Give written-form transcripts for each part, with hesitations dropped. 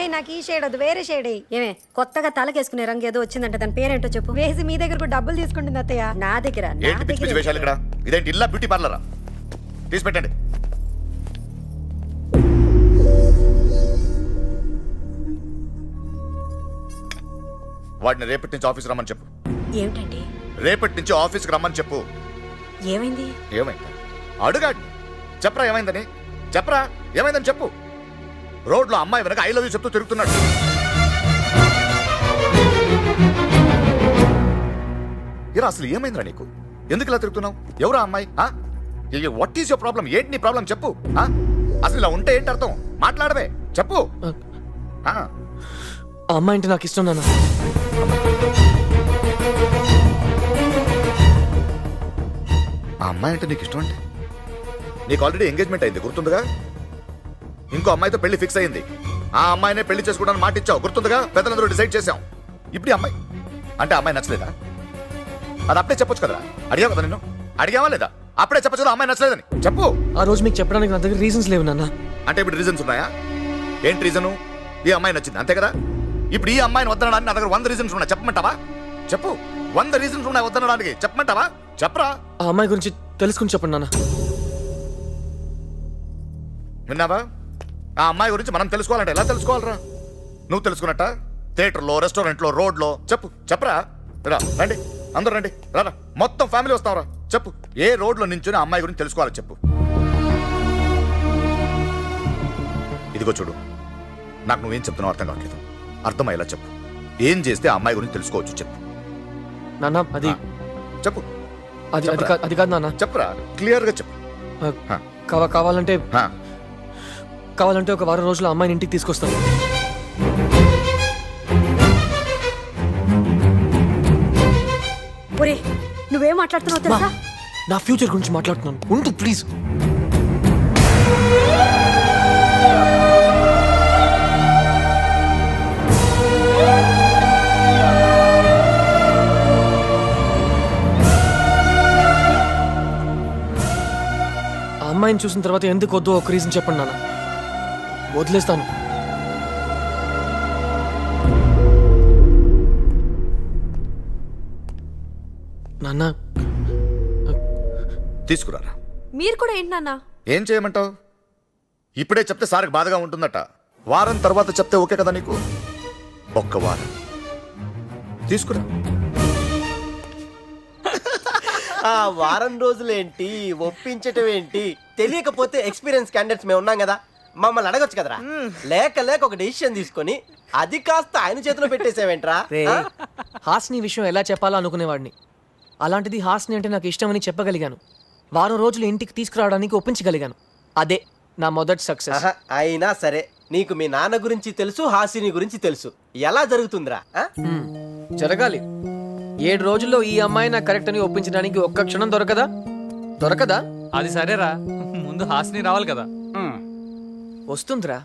ఏ నాకు ఈ షేడ్ వద్దు, వేరే షేడ్ ఎయ్. ఏమే కొత్తగా తలకేసుకునే రంగు ఏదో వచ్చిందంటే దాని పేరేంటో చెప్పు. వేసి మీ దగ్గర కూడా డబ్బులు తీసుకుంటుంది అత్తయ్య. నా దగ్గర ఏంటి పిచ్చి పిచ్చి వేషాలు ఇక్కడ? ఇదేంటి ఇల్లా బ్యూటీ పార్లరా? తీసి పెట్టండి. వాడిని రేపటి నుంచి ఆఫీస్ రమ్మని చెప్పు. ఏమిటండి? రేపటి నుంచి ఆఫీస్కి రమ్మని చెప్పు. ఏమైంది? ఏమైందా? అడుగాడు. చెప్పరా ఏమైందని. చెప్పరా ఏమైందని చెప్పు. రోడ్లో అమ్మాయి వెనక ఐ లవ్ యూ చెప్తూ తిరుగుతున్నాడు. ఇరా అసలు ఏమైందిరా నీకు? ఎందుకు ఇలా తిరుగుతున్నావు? ఎవరా అమ్మాయి? What is your problem? ఏంటి నీ ప్రాబ్లం చెప్పు. అసలు ఇలా ఉంటే ఏంటి అర్థం? మాట్లాడవే, చెప్పు. ఆ అమ్మాయి అంటే నాకు ఇష్టం నాన్న. ఆ అమ్మాయి అంటే నీకు ఇష్టం అంటే? నీకు ఆల్రెడీ ఎంగేజ్మెంట్ అయింది, గుర్తుందిగా? ఇంకో అమ్మాయితో పెళ్లి ఫిక్స్ అయింది. ఆ అమ్మాయినే పెళ్లి చేసుకోవడానికి మాట ఇచ్చావు, గుర్తుందిగా? పెద్దలందరూ డిసైడ్ చేశాం. ఇప్పుడు ఈ అమ్మాయి అంటే అమ్మాయి నచ్చలేదా? అది అప్పుడే చెప్పొచ్చు కదరా. అడిగావు కదా, నిన్ను అడిగావా లేదా? అప్పుడే చెప్పచ్చు కదా అమ్మాయి నచ్చలేదని. చెప్పు. ఆ రోజు మీకు చెప్పడానికి నా దగ్గర రీజన్స్ లేవు నాన్న. అంటే ఇప్పుడు రీజన్స్ ఉన్నాయా? ఏంటి రీజను? ఈ అమ్మాయి నచ్చింది అంతే కదా? ఇప్పుడు ఈ అమ్మాయిని వద్దనడానికి నా దగ్గర 100 రీజన్స్ ఉన్నాయి, చెప్పమంటావా? చెప్పు. 100 రీజన్స్ ఉన్నాయి వద్దనడానికి, చెప్పమంటావా? చెప్పరా. ఆ అమ్మాయి గురించి తెలుసుకుని చెప్పండి నాన్న. విన్నావా? ఆ అమ్మాయి గురించి మనం తెలుసుకోవాలంటే ఎలా తెలుసుకోవాలరా? నువ్వు తెలుసుకున్నట్ట? థియేటర్లో, రెస్టారెంట్లో, రోడ్లో చెప్పు. చెప్పరా. రా రండి, అందరూ రండి, రారా, మొత్తం ఫ్యామిలీ వస్తావరా. చెప్పు. ఏ రోడ్లో నించుని ఆ అమ్మాయి గురించి తెలుసుకోవాలి చెప్పు. ఇదిగో చూడు, నాకు నువ్వేం చెప్తున్నావు అర్థం కావట్లేదు. అర్థమయ్యేలా చెప్పు. ఏం చేస్తే ఆ అమ్మాయి గురించి తెలుసుకోవచ్చు చెప్పు. నాన్న అది చెప్పు. అది కాదు నాన్న. చెప్పరా, క్లియర్గా చెప్పు. కావాలంటే ఒక వారం రోజులు అమ్మాయిని ఇంటికి తీసుకొస్తాను. ఒరే నువ్వేం మాట్లాడుతున్నావు తెలుసా? నా ఫ్యూచర్ గురించి మాట్లాడుతున్నాను, ఉండు ప్లీజ్. ఆ అమ్మాయిని చూసిన తర్వాత ఎందుకు వద్దు ఒక రీజన్ చెప్పండి నాన్న, వదిలేస్తాను. నాన్న తీసుకురారా. మీరు కూడా ఏంటి నాన్న? ఏం చేయమంటావు? ఇప్పుడే చెప్తే సార్కి బాధగా ఉంటుందట. వారం తర్వాత చెప్తే ఓకే కదా నీకు? ఒక్క వారం తీసుకురా. ఆ వారం రోజులేంటి, ఒప్పించటం ఏంటి? తెలియకపోతే ఎక్స్పీరియన్స్ క్యాండిడేట్స్ మేము ఉన్నాం కదా, మమ్మల్ని అడగొచ్చు కదరా. లేక ఒక డెసిషన్ తీసుకొని అది కాస్త ఆయన చేతిలో పెట్టేసేవేంట్రా? హాస్ని విషయం ఎలా చెప్పాలో అనుకునేవాడిని. అలాంటిది హాస్ని అంటే నాకు ఇష్టమని చెప్పగలిగాను. వారం రోజులు ఇంటికి తీసుకురావడానికి ఒప్పించగలిగాను. అదే నా మొదటి సక్సెస్. అయినా సరే, నీకు మీ నాన్న గురించి తెలుసు, హాసిని గురించి తెలుసు. ఎలా జరుగుతుందిరా? జరగాలి. 7 రోజుల్లో ఈ అమ్మాయి నాకు కరెక్ట్ అని ఒప్పించడానికి ఒక్క క్షణం దొరకదా? అది సరేరా, ముందు హాస్ని రావాలి కదా. వస్తుందిరా.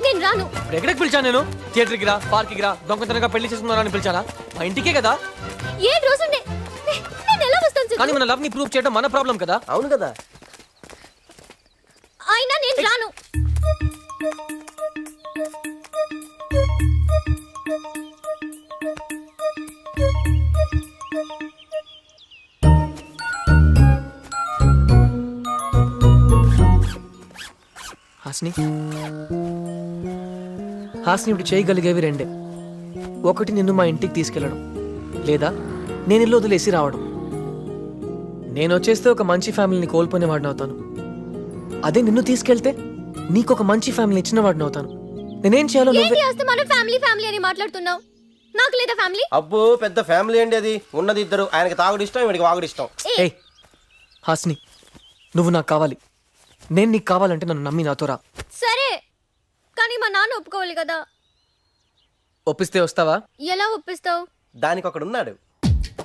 నేను రాను. ఎక్కడికి పిలిచాను నేను? థియేటర్కి రా, పార్క్కి రా, దొంగతనంగా పెళ్లి చేసుకున్నారని పిలిచానా? మా ఇంటికే కదా. కానీ మన లవ్ ని ప్రూవ్ చేయడం మన ప్రాబ్లం కదా. అవును కదా. అయినా నేను రాను. హాస్ని ఇప్పుడు చేయగలిగేవి రెండే. ఒకటి నిన్ను మా ఇంటికి తీసుకెళ్ళడం, లేదా నేను ఇల్లు వదిలేసి రావడం. నేను వచ్చేస్తే ఒక మంచి ఫ్యామిలీని కోల్పోయిన వాడిని అవుతాను. అదే నిన్ను తీసుకెళ్తే నీకు ఒక మంచి ఫ్యామిలీ ఇచ్చిన వాడిని అవుతాను. నేనేం చేయాలో ఫ్యామిలీ అని మాట్లాడుతున్నావు. నాకు లేదా ఫ్యామిలీ? అబ్బో పెద్ద ఫ్యామిలీ అండి అది. ఉన్నది ఇద్దరు, ఆయనకి తాగుడు ఇష్టం, వీడికి వాగుడు ఇష్టం. ఏయ్ హాస్ని, నువ్వు నాకు కావాలి. నేను నీకు కావాలంటే నన్ను నమ్మి నాతో రా. సరే, కానీ మా నాన్న ఒప్పుకోవాలి కదా. ఒప్పిస్తే వస్తావా? ఎలా ఒప్పిస్తావు? దానికి ఒకడున్నాడు.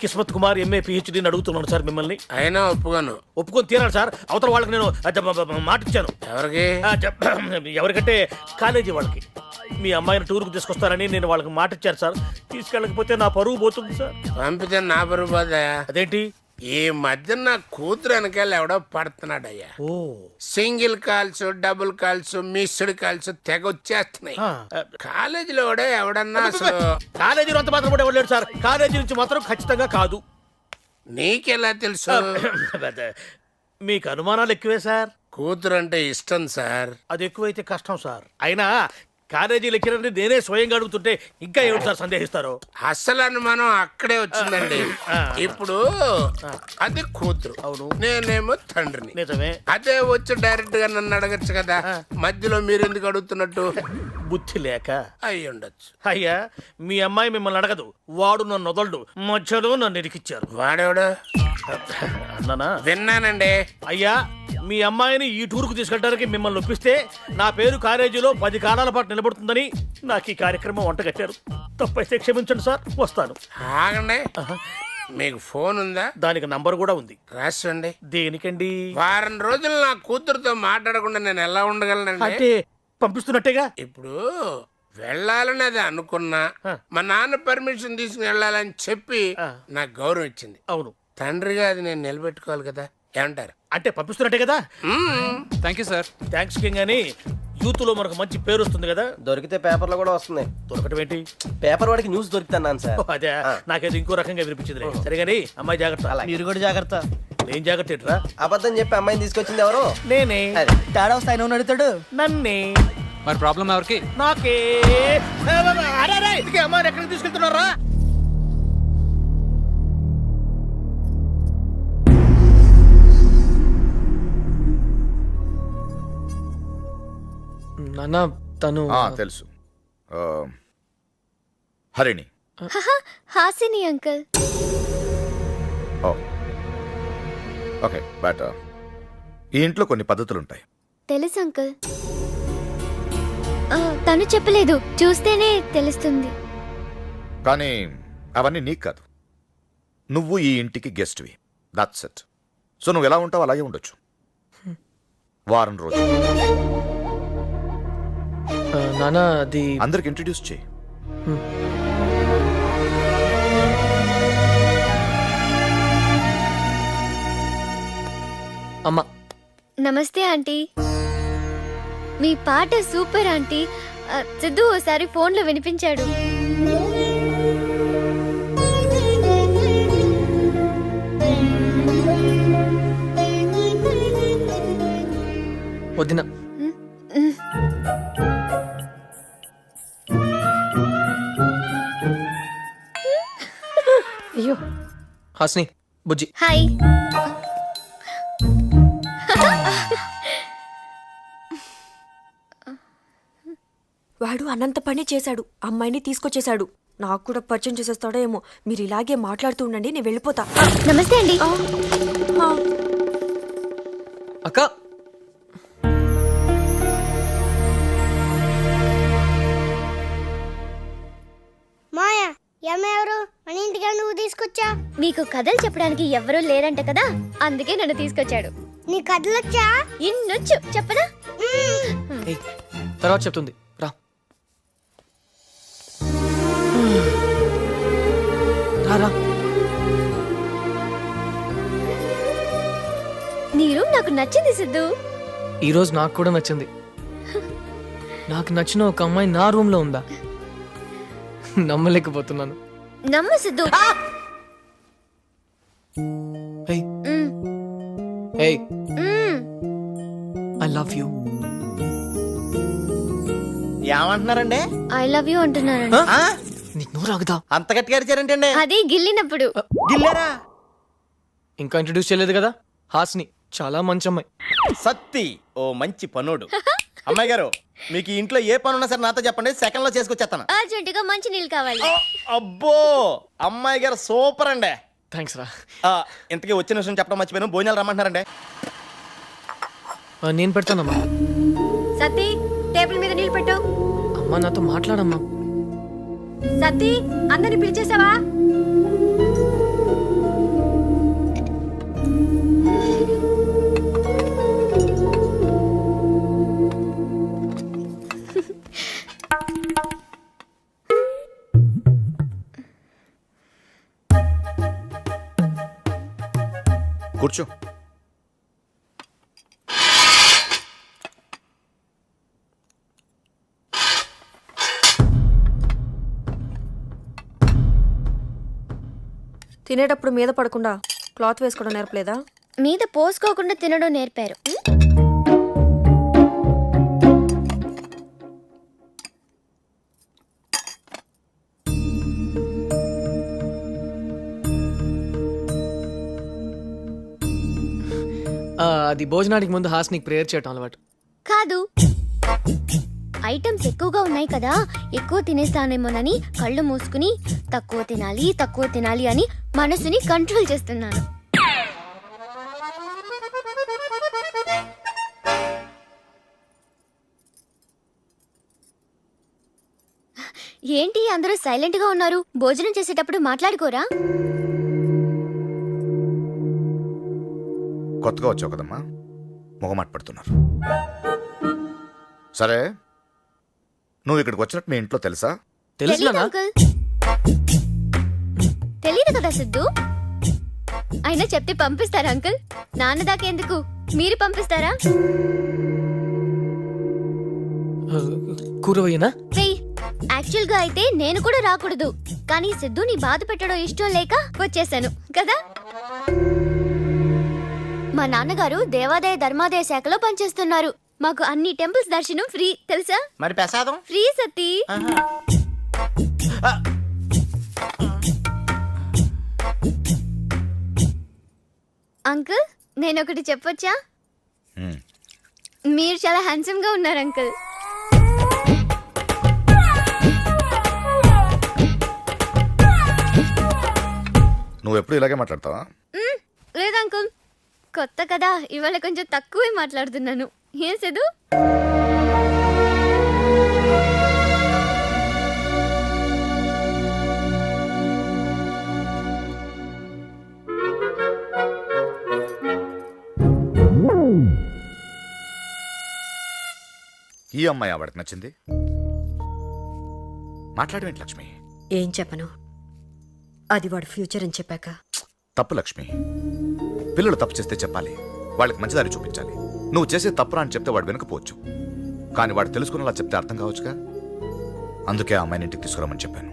కిస్మత్ కుమార్ ఎంఏ పిహెచ్డీని అడుగుతున్నాను సార్ మిమ్మల్ని. అయినా ఒప్పుకోను. ఒప్పుకొని తీరాడు సార్. అవతల వాళ్ళకి నేను మాట ఇచ్చాను. ఎవరికి? ఎవరికంటే కాలేజీ వాళ్ళకి. మీ అమ్మాయిని టూర్కి తీసుకొస్తారని నేను వాళ్ళకి మాట ఇచ్చాను సార్. తీసుకెళ్ళకపోతే నా పరువు పోతుంది సార్. పంపితే నా పరువు పోతాయా? అదేంటి, ఈ మధ్య నా కూతురు వెనకాల ఎవడో పడుతున్నాడయ్యా. ఓ single calls, double calls, missed calls తెగ వచ్చేస్తున్నాయి. ఆ. కాలేజీలో కూడా ఎవడన్నా అసలు కాలేజీలో అంత మాత్రం కూడా ఇవ్వలేడు సార్. కాలేజీ నుంచి మాత్రం ఖచ్చితంగా కాదు. నీకెలా తెలుసు? మీకు అనుమానాలు ఎక్కువే సార్. కూతురు అంటే ఇష్టం సార్. అది ఎక్కువైతే కష్టం సార్. అయినా కాలేజీ లెక్చరర్ని నేనే స్వయంగా అడుగుతుంటే ఇంకా ఏమిటి సార్ సందేహిస్తారు? అసలు అనుమానం అక్కడే వచ్చిందండి. ఇప్పుడు అది కూతురు, అవును. నేనేమో తండ్రిని. నిజమే. అదే వచ్చి డైరెక్ట్ గా నన్ను అడగచ్చు కదా, మధ్యలో మీరు ఎందుకు అడుగుతున్నట్టు? బుద్ధి లేక అయి ఉండొచ్చు. అయ్యా, మీ అమ్మాయి మిమ్మల్ని అడగదు. వాడు నన్ను వదలడు. మధ్యలో నన్ను ఇరికిచ్చారు. వాడేవాడు? అన్నానా? విన్నానండి. అయ్యా, మీ అమ్మాయిని ఈ టూర్కు తీసుకెళ్ళడానికి మిమ్మల్ని ఒప్పిస్తే నా పేరు కాలేజీలో 10 కాలాల పాటు నిలబడుతుందని నాకు ఈ కార్యక్రమం వంటగట్టారు. తప్పైతే క్షమించండి సార్, వస్తాను. ఆగండి, మీకు ఫోన్ ఉందా? దానికి నంబర్ కూడా ఉంది. రాసుకోండి. దేనికండి? వారం రోజులు నా కూతురుతో మాట్లాడకుండా నేను ఎలా ఉండగలనండి? అంటే పంపిస్తున్నట్టేగా. ఇప్పుడు వెళ్ళాలని అది అనుకున్నా, మా నాన్న పర్మిషన్ తీసుకుని వెళ్ళాలని చెప్పి నాకు గౌరవం ఇచ్చింది. అవును. తండ్రిగా అది నేను నిలబెట్టుకోవాలి కదా. ఏమంటారు? అంటే పంపిస్తున్నట్టే కదా. Thank you sir. Thanks king అని యూత్ లో మనకు మంచి పేరు వస్తుంది కదా. దొరికితే పేపర్లో కూడా వస్తుంది. దొరకటం ఏంటి? పేపర్ వాడికి న్యూస్ దొరుకుతున్నాను సార్. ఓ, అదే నాకేదో ఇంకో రకంగా వినిపించింది. సరేగాని అమ్మాయి జాగ్రత్త. మీరు కూడా జాగ్రత్త. నేను జాగ్రత్త ఏంట్రా? అబద్ధం చెప్పి అమ్మాయిని తీసుకొచ్చింది ఎవరు? నేనే. అది. తేడా వస్తాయి నువ్వు నడుతాడు. నన్నే. మరి ప్రాబ్లం ఎవరికి? నాకే. అరే, అరే, ఇంతకీ అమ్మాయిని ఎక్కడికి తీసుకెళ్తున్నారా? నాన్న తను తెలుసు. Harini. Hasini uncle. Okay, but ఈ ఇంట్లో కొన్ని పద్ధతులు ఉంటాయి. తెలుసు అంకుల్. తను చెప్పలేదు, చూస్తేనే తెలుస్తుంది. కానీ అవన్నీ నీకు కాదు. నువ్వు ఈ ఇంటికి గెస్ట్వి. That's it. సో నువ్వు ఎలా ఉంటావు అలాగే ఉండొచ్చు. వారం రోజులు నాన్న అది అందరికి ఇంట్రడ్యూస్ చేయి. అమ్మ. నమస్తే ఆంటీ. మీ పాట సూపర్ ఆంటీ. సిద్ధు ఓసారి ఫోన్లో వినిపించాడు. వదిన. అయ్యో, హాస్ని, బుజ్జి. హాయ్. వాడు అనంత పని చేశాడు. అమ్మాయిని తీసుకొచ్చేశాడు. నాకు కూడా పరిచయం చేసేస్తాడో ఏమో. మీరు ఇలాగే మాట్లాడుతూ ఉండండి, నేను వెళ్ళిపోతా. నమస్తే అండి. అక్క. మాయా ఎవరు మన ఇంటికి నువ్వు తీసుకొచ్చా? మీకు కథలు చెప్పడానికి ఎవరూ లేరంట కదా, అందుకే నన్ను తీసుకొచ్చాడు. నీ కథలొచ్చా? ఇన్నొచ్చు చెప్పనా? ఏయ్, తర్వాత చెప్తుంది రా. రా రా. నీ రూమ్ నాకు నచ్చింది సిద్ధు. ఈరోజు నాకు కూడా నచ్చింది. నాకు నచ్చిన ఒక అమ్మాయి నా రూమ్ లో ఉందా? నమ్మలేకపోతున్నాను. నమ్ము సిద్ధు. ఏయ్, మ్, ఏయ్, మ్. I love you. ఏమంటున్నారండి? ఐ లవ్ యూ అంటున్నారండి. నీకు నోరు ఆగుదా? అంత గట్టిగా అరిచారంటండి. అది గిల్లినప్పుడు. గిల్లారా? ఇంకా ఇంట్రడ్యూస్ చేయలేదు కదా. హాస్ని చాలా మంచి అమ్మాయి. సత్తి ఓ మంచి పనుడు. అమ్మాయి గారు, మీకు ఈ ఇంట్లో ఏ పని ఉన్నా సరే నాతో చెప్పండి, సెకండ్ లో చేసుకొచ్చేస్తాను. అర్జెంటుగా మంచి నీళ్ళు కావాలి. అబ్బో, అమ్మాయి గారు సూపర్ అండి. థ్యాంక్స్ రా. ఇంతకీ వచ్చిన విషయం చెప్పడం మర్చిపోయాను. భోజనాలు రమ్మంటున్నారండి. నేను పెడతానమ్మా. సతీ, టేబుల్ మీద నీళ్ళు పెట్టు. అమ్మా నాతో మాట్లాడమ్మా. సతీ, అందరిని పిలిచేసావా? కూర్చో. తినేటప్పుడు మీద పడకుండా క్లాత్ వేసుకోవడం నేర్పలేదా? మీద పోసుకోకుండా తినడం నేర్పారు. అది భోజనానికి ముందు హాస్నికి ప్రేయర్ చేయటం అలవాటు. కాదు, ఐటమ్స్ ఎక్కువగా ఉన్నాయి కదా, ఎక్కువ తినేస్తానేమోనని కళ్ళు మూసుకుని తక్కువ తినాలి అని మనసుని కంట్రోల్ చేస్తున్నాను. ఏంటి అందరూ సైలెంట్ గా ఉన్నారు? భోజనం చేసేటప్పుడు మాట్లాడుకోరా? కొత్తగా వచ్చావు కదమ్మా, మొగమాట పడుతున్నారు. సరే, నువ్వు ఇక్కడికి వచ్చినట్టు మీ ఇంట్లో తెలుసా? తెలీదు తెలుసునా? అంకుల్. తెలీదు కదా సిద్ధు. అయినా చెప్తే పంపిస్తారా అంకుల్? నాన్న దాకా ఎందుకు, మీరు పంపిస్తారా? కూరవయ్యనా? వెయ్, యాక్చువల్ గా అయితే నేను కూడా రాకూడదు, కానీ సిద్ధుని బాధ పెట్టడం ఇష్టం లేక వచ్చేసాను కదా. మా నాన్నగారు దేవాదాయ ధర్మాదాయ శాఖలో పనిచేస్తున్నారు. మాకు అన్ని టెంపుల్స్ దర్శనం ఫ్రీ, తెలుసా? మరి ప్రసాదం ఫ్రీ సతీ. అంకుల్, నేను ఒకటి చెప్పొచ్చా? హ్మ్. మీరు చాలా హ్యాండ్సమ్ గా ఉన్నారు అంకుల్. నువ్వు ఎప్పుడు ఇలాగే మాట్లాడతావా? లేదు అంకుల్, కొత్త కదా, ఇవాళ కొంచెం తక్కువే మాట్లాడుతున్నాను. ఏం సిద్ధు? ఈ అమ్మాయి ఆవిడకి నచ్చింది. మాట్లాడమేంటి లక్ష్మి? ఏం చెప్పను, అది వాడు ఫ్యూచర్ అని చెప్పాక. తప్పు లక్ష్మి. పిల్లలు తప్పు చేస్తే చెప్పాలి, వాళ్ళకి మంచిదారి చూపించాలి. నువ్వు చేసే తప్పురా అని చెప్తే వాడు వెనకపోవచ్చు, కానీ వాడు తెలుసుకునేలా చెప్తే అర్థం కావచ్చుగా. అందుకే ఆ అమ్మాయిని ఇంటికి తీసుకురామని చెప్పాను.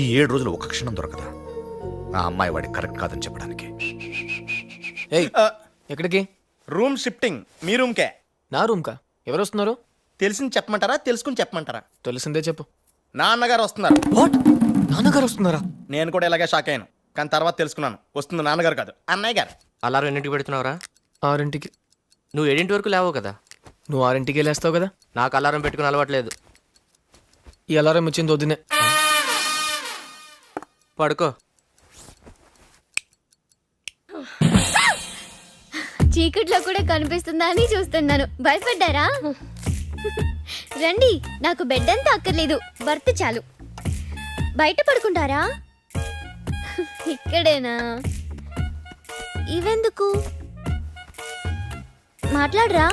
ఈ 7 రోజులు ఒక క్షణం దొరకదా ఆ అమ్మాయి వాడికి కరెక్ట్ కాదని చెప్పడానికి? ఏయ్, ఎక్కడికి? Room shifting. మీ రూమ్కే. నా రూమ్కా? ఎవరు వస్తున్నారు? తెలిసింది చెప్పమంటారా, తెలుసుకుని చెప్పమంటారా? తెలిసిందే చెప్పు. నాన్నగారు వస్తున్నారు. వాట్? నాన్నగారు వస్తున్నారా? నేను కూడా ఇలాగే షాక్ అయ్యాను, కానీ తర్వాత తెలుసుకున్నాను వస్తుంది నాన్నగారు కాదు, అన్నయ్య గారు. అలారం ఎన్నింటికి పెడుతున్నావురా? 6ంటికి. నువ్వు 7 వరకు లేవో కదా. నువ్వు 6ంటికి లేస్తావు కదా. నాకు అలారం పెట్టుకుని అలవాట్లేదు. ఈ అలారం ఇచ్చింది వద్దునే. పడుకో. చీకట్లో కూడా కనిపిస్తుందా అని చూస్తున్నాను. భయపడ్డారా? రండి, నాకు బెడ్ అంతా అక్కర్లేదు, బర్త్ చాలు. బయట పడుకుంటారా? ఇక్కడేనా? ఇవెందుకు? మాట్లాడరా?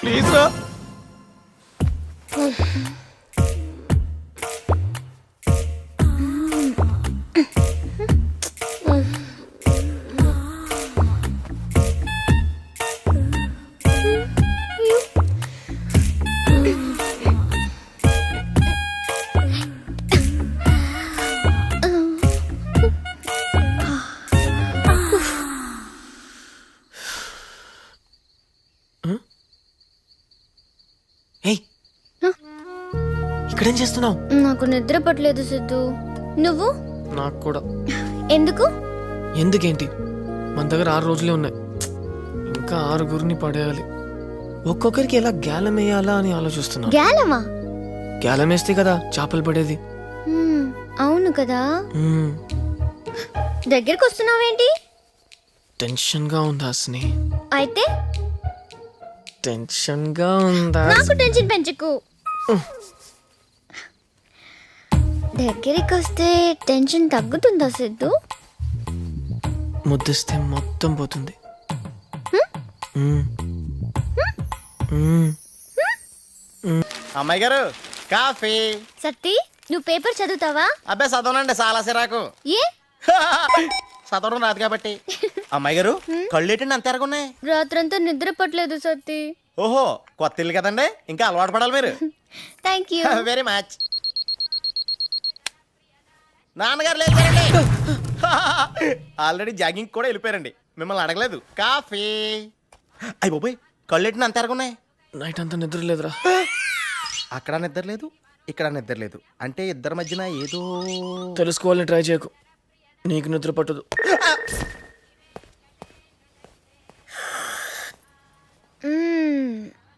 ప్లీజ్ రా. ఏయ్, ఇక్కడేం చేస్తున్నావు? నాకు నిద్ర పట్టలేదు సిద్ధు. నువ్వు? నాకు కూడా. ఎందుకు? ఎందుకేంటి, మన దగ్గర 6 రోజులే ఉన్నాయి, ఇంకా 6గురిని పడేయాలి. ఒక్కొక్కరికి ఎలా గ్యాలం వేయాలా అని ఆలోచిస్తున్నా. గ్యాలమా? గ్యాలం వేస్తే కదా చేపలు పడేది. అవును కదా. దగ్గరికి వస్తున్నావేంటి? టెన్షన్ గా ఉందా హాసిని? అయితే టెన్షన్ గా ఉందా? నాకు టెన్షన్ పెంచకు. దగ్గరికి వస్తే టెన్షన్ తగ్గుతుందా సిద్ధు? ముద్దిస్తే మొత్తం పోతుంది. అమ్మాయి గారు కాఫీ. సత్తి నువ్వు పేపర్ చదువుతావా? అబ్బాయి చదవనండి చాలా సిరాకు. ఏ చదవడం రాదు కాబట్టి. అమ్మాయి గారు కళ్ళు ఏంటండి అంత ఎరగున్నాయి? రాత్రంతా నిద్ర పట్టలేదు సత్తి. ఓహో కొత్త ఇల్లు కదండి, ఇంకా అలవాటు పడాలి మీరు. Thank you. Very much. నాన్నగారు లేచారండి. ఆల్రెడీ జాగింగ్ కూడా వెళ్ళిపోయారండి, మిమ్మల్ని అడగలేదు. కాఫీ. అయ్యి బాబోయ్ కళ్ళు ఏంటండి అంత ఎరగున్నాయి? నైట్ అంతా నిద్ర లేదురా. అక్కడ నిద్ర లేదు, ఇక్కడ నిద్ర లేదు, అంటే ఇద్దరి మధ్యన ఏదో. తెలుసుకోవాలని ట్రై చేయకు, నీకు నిద్ర పట్టదు.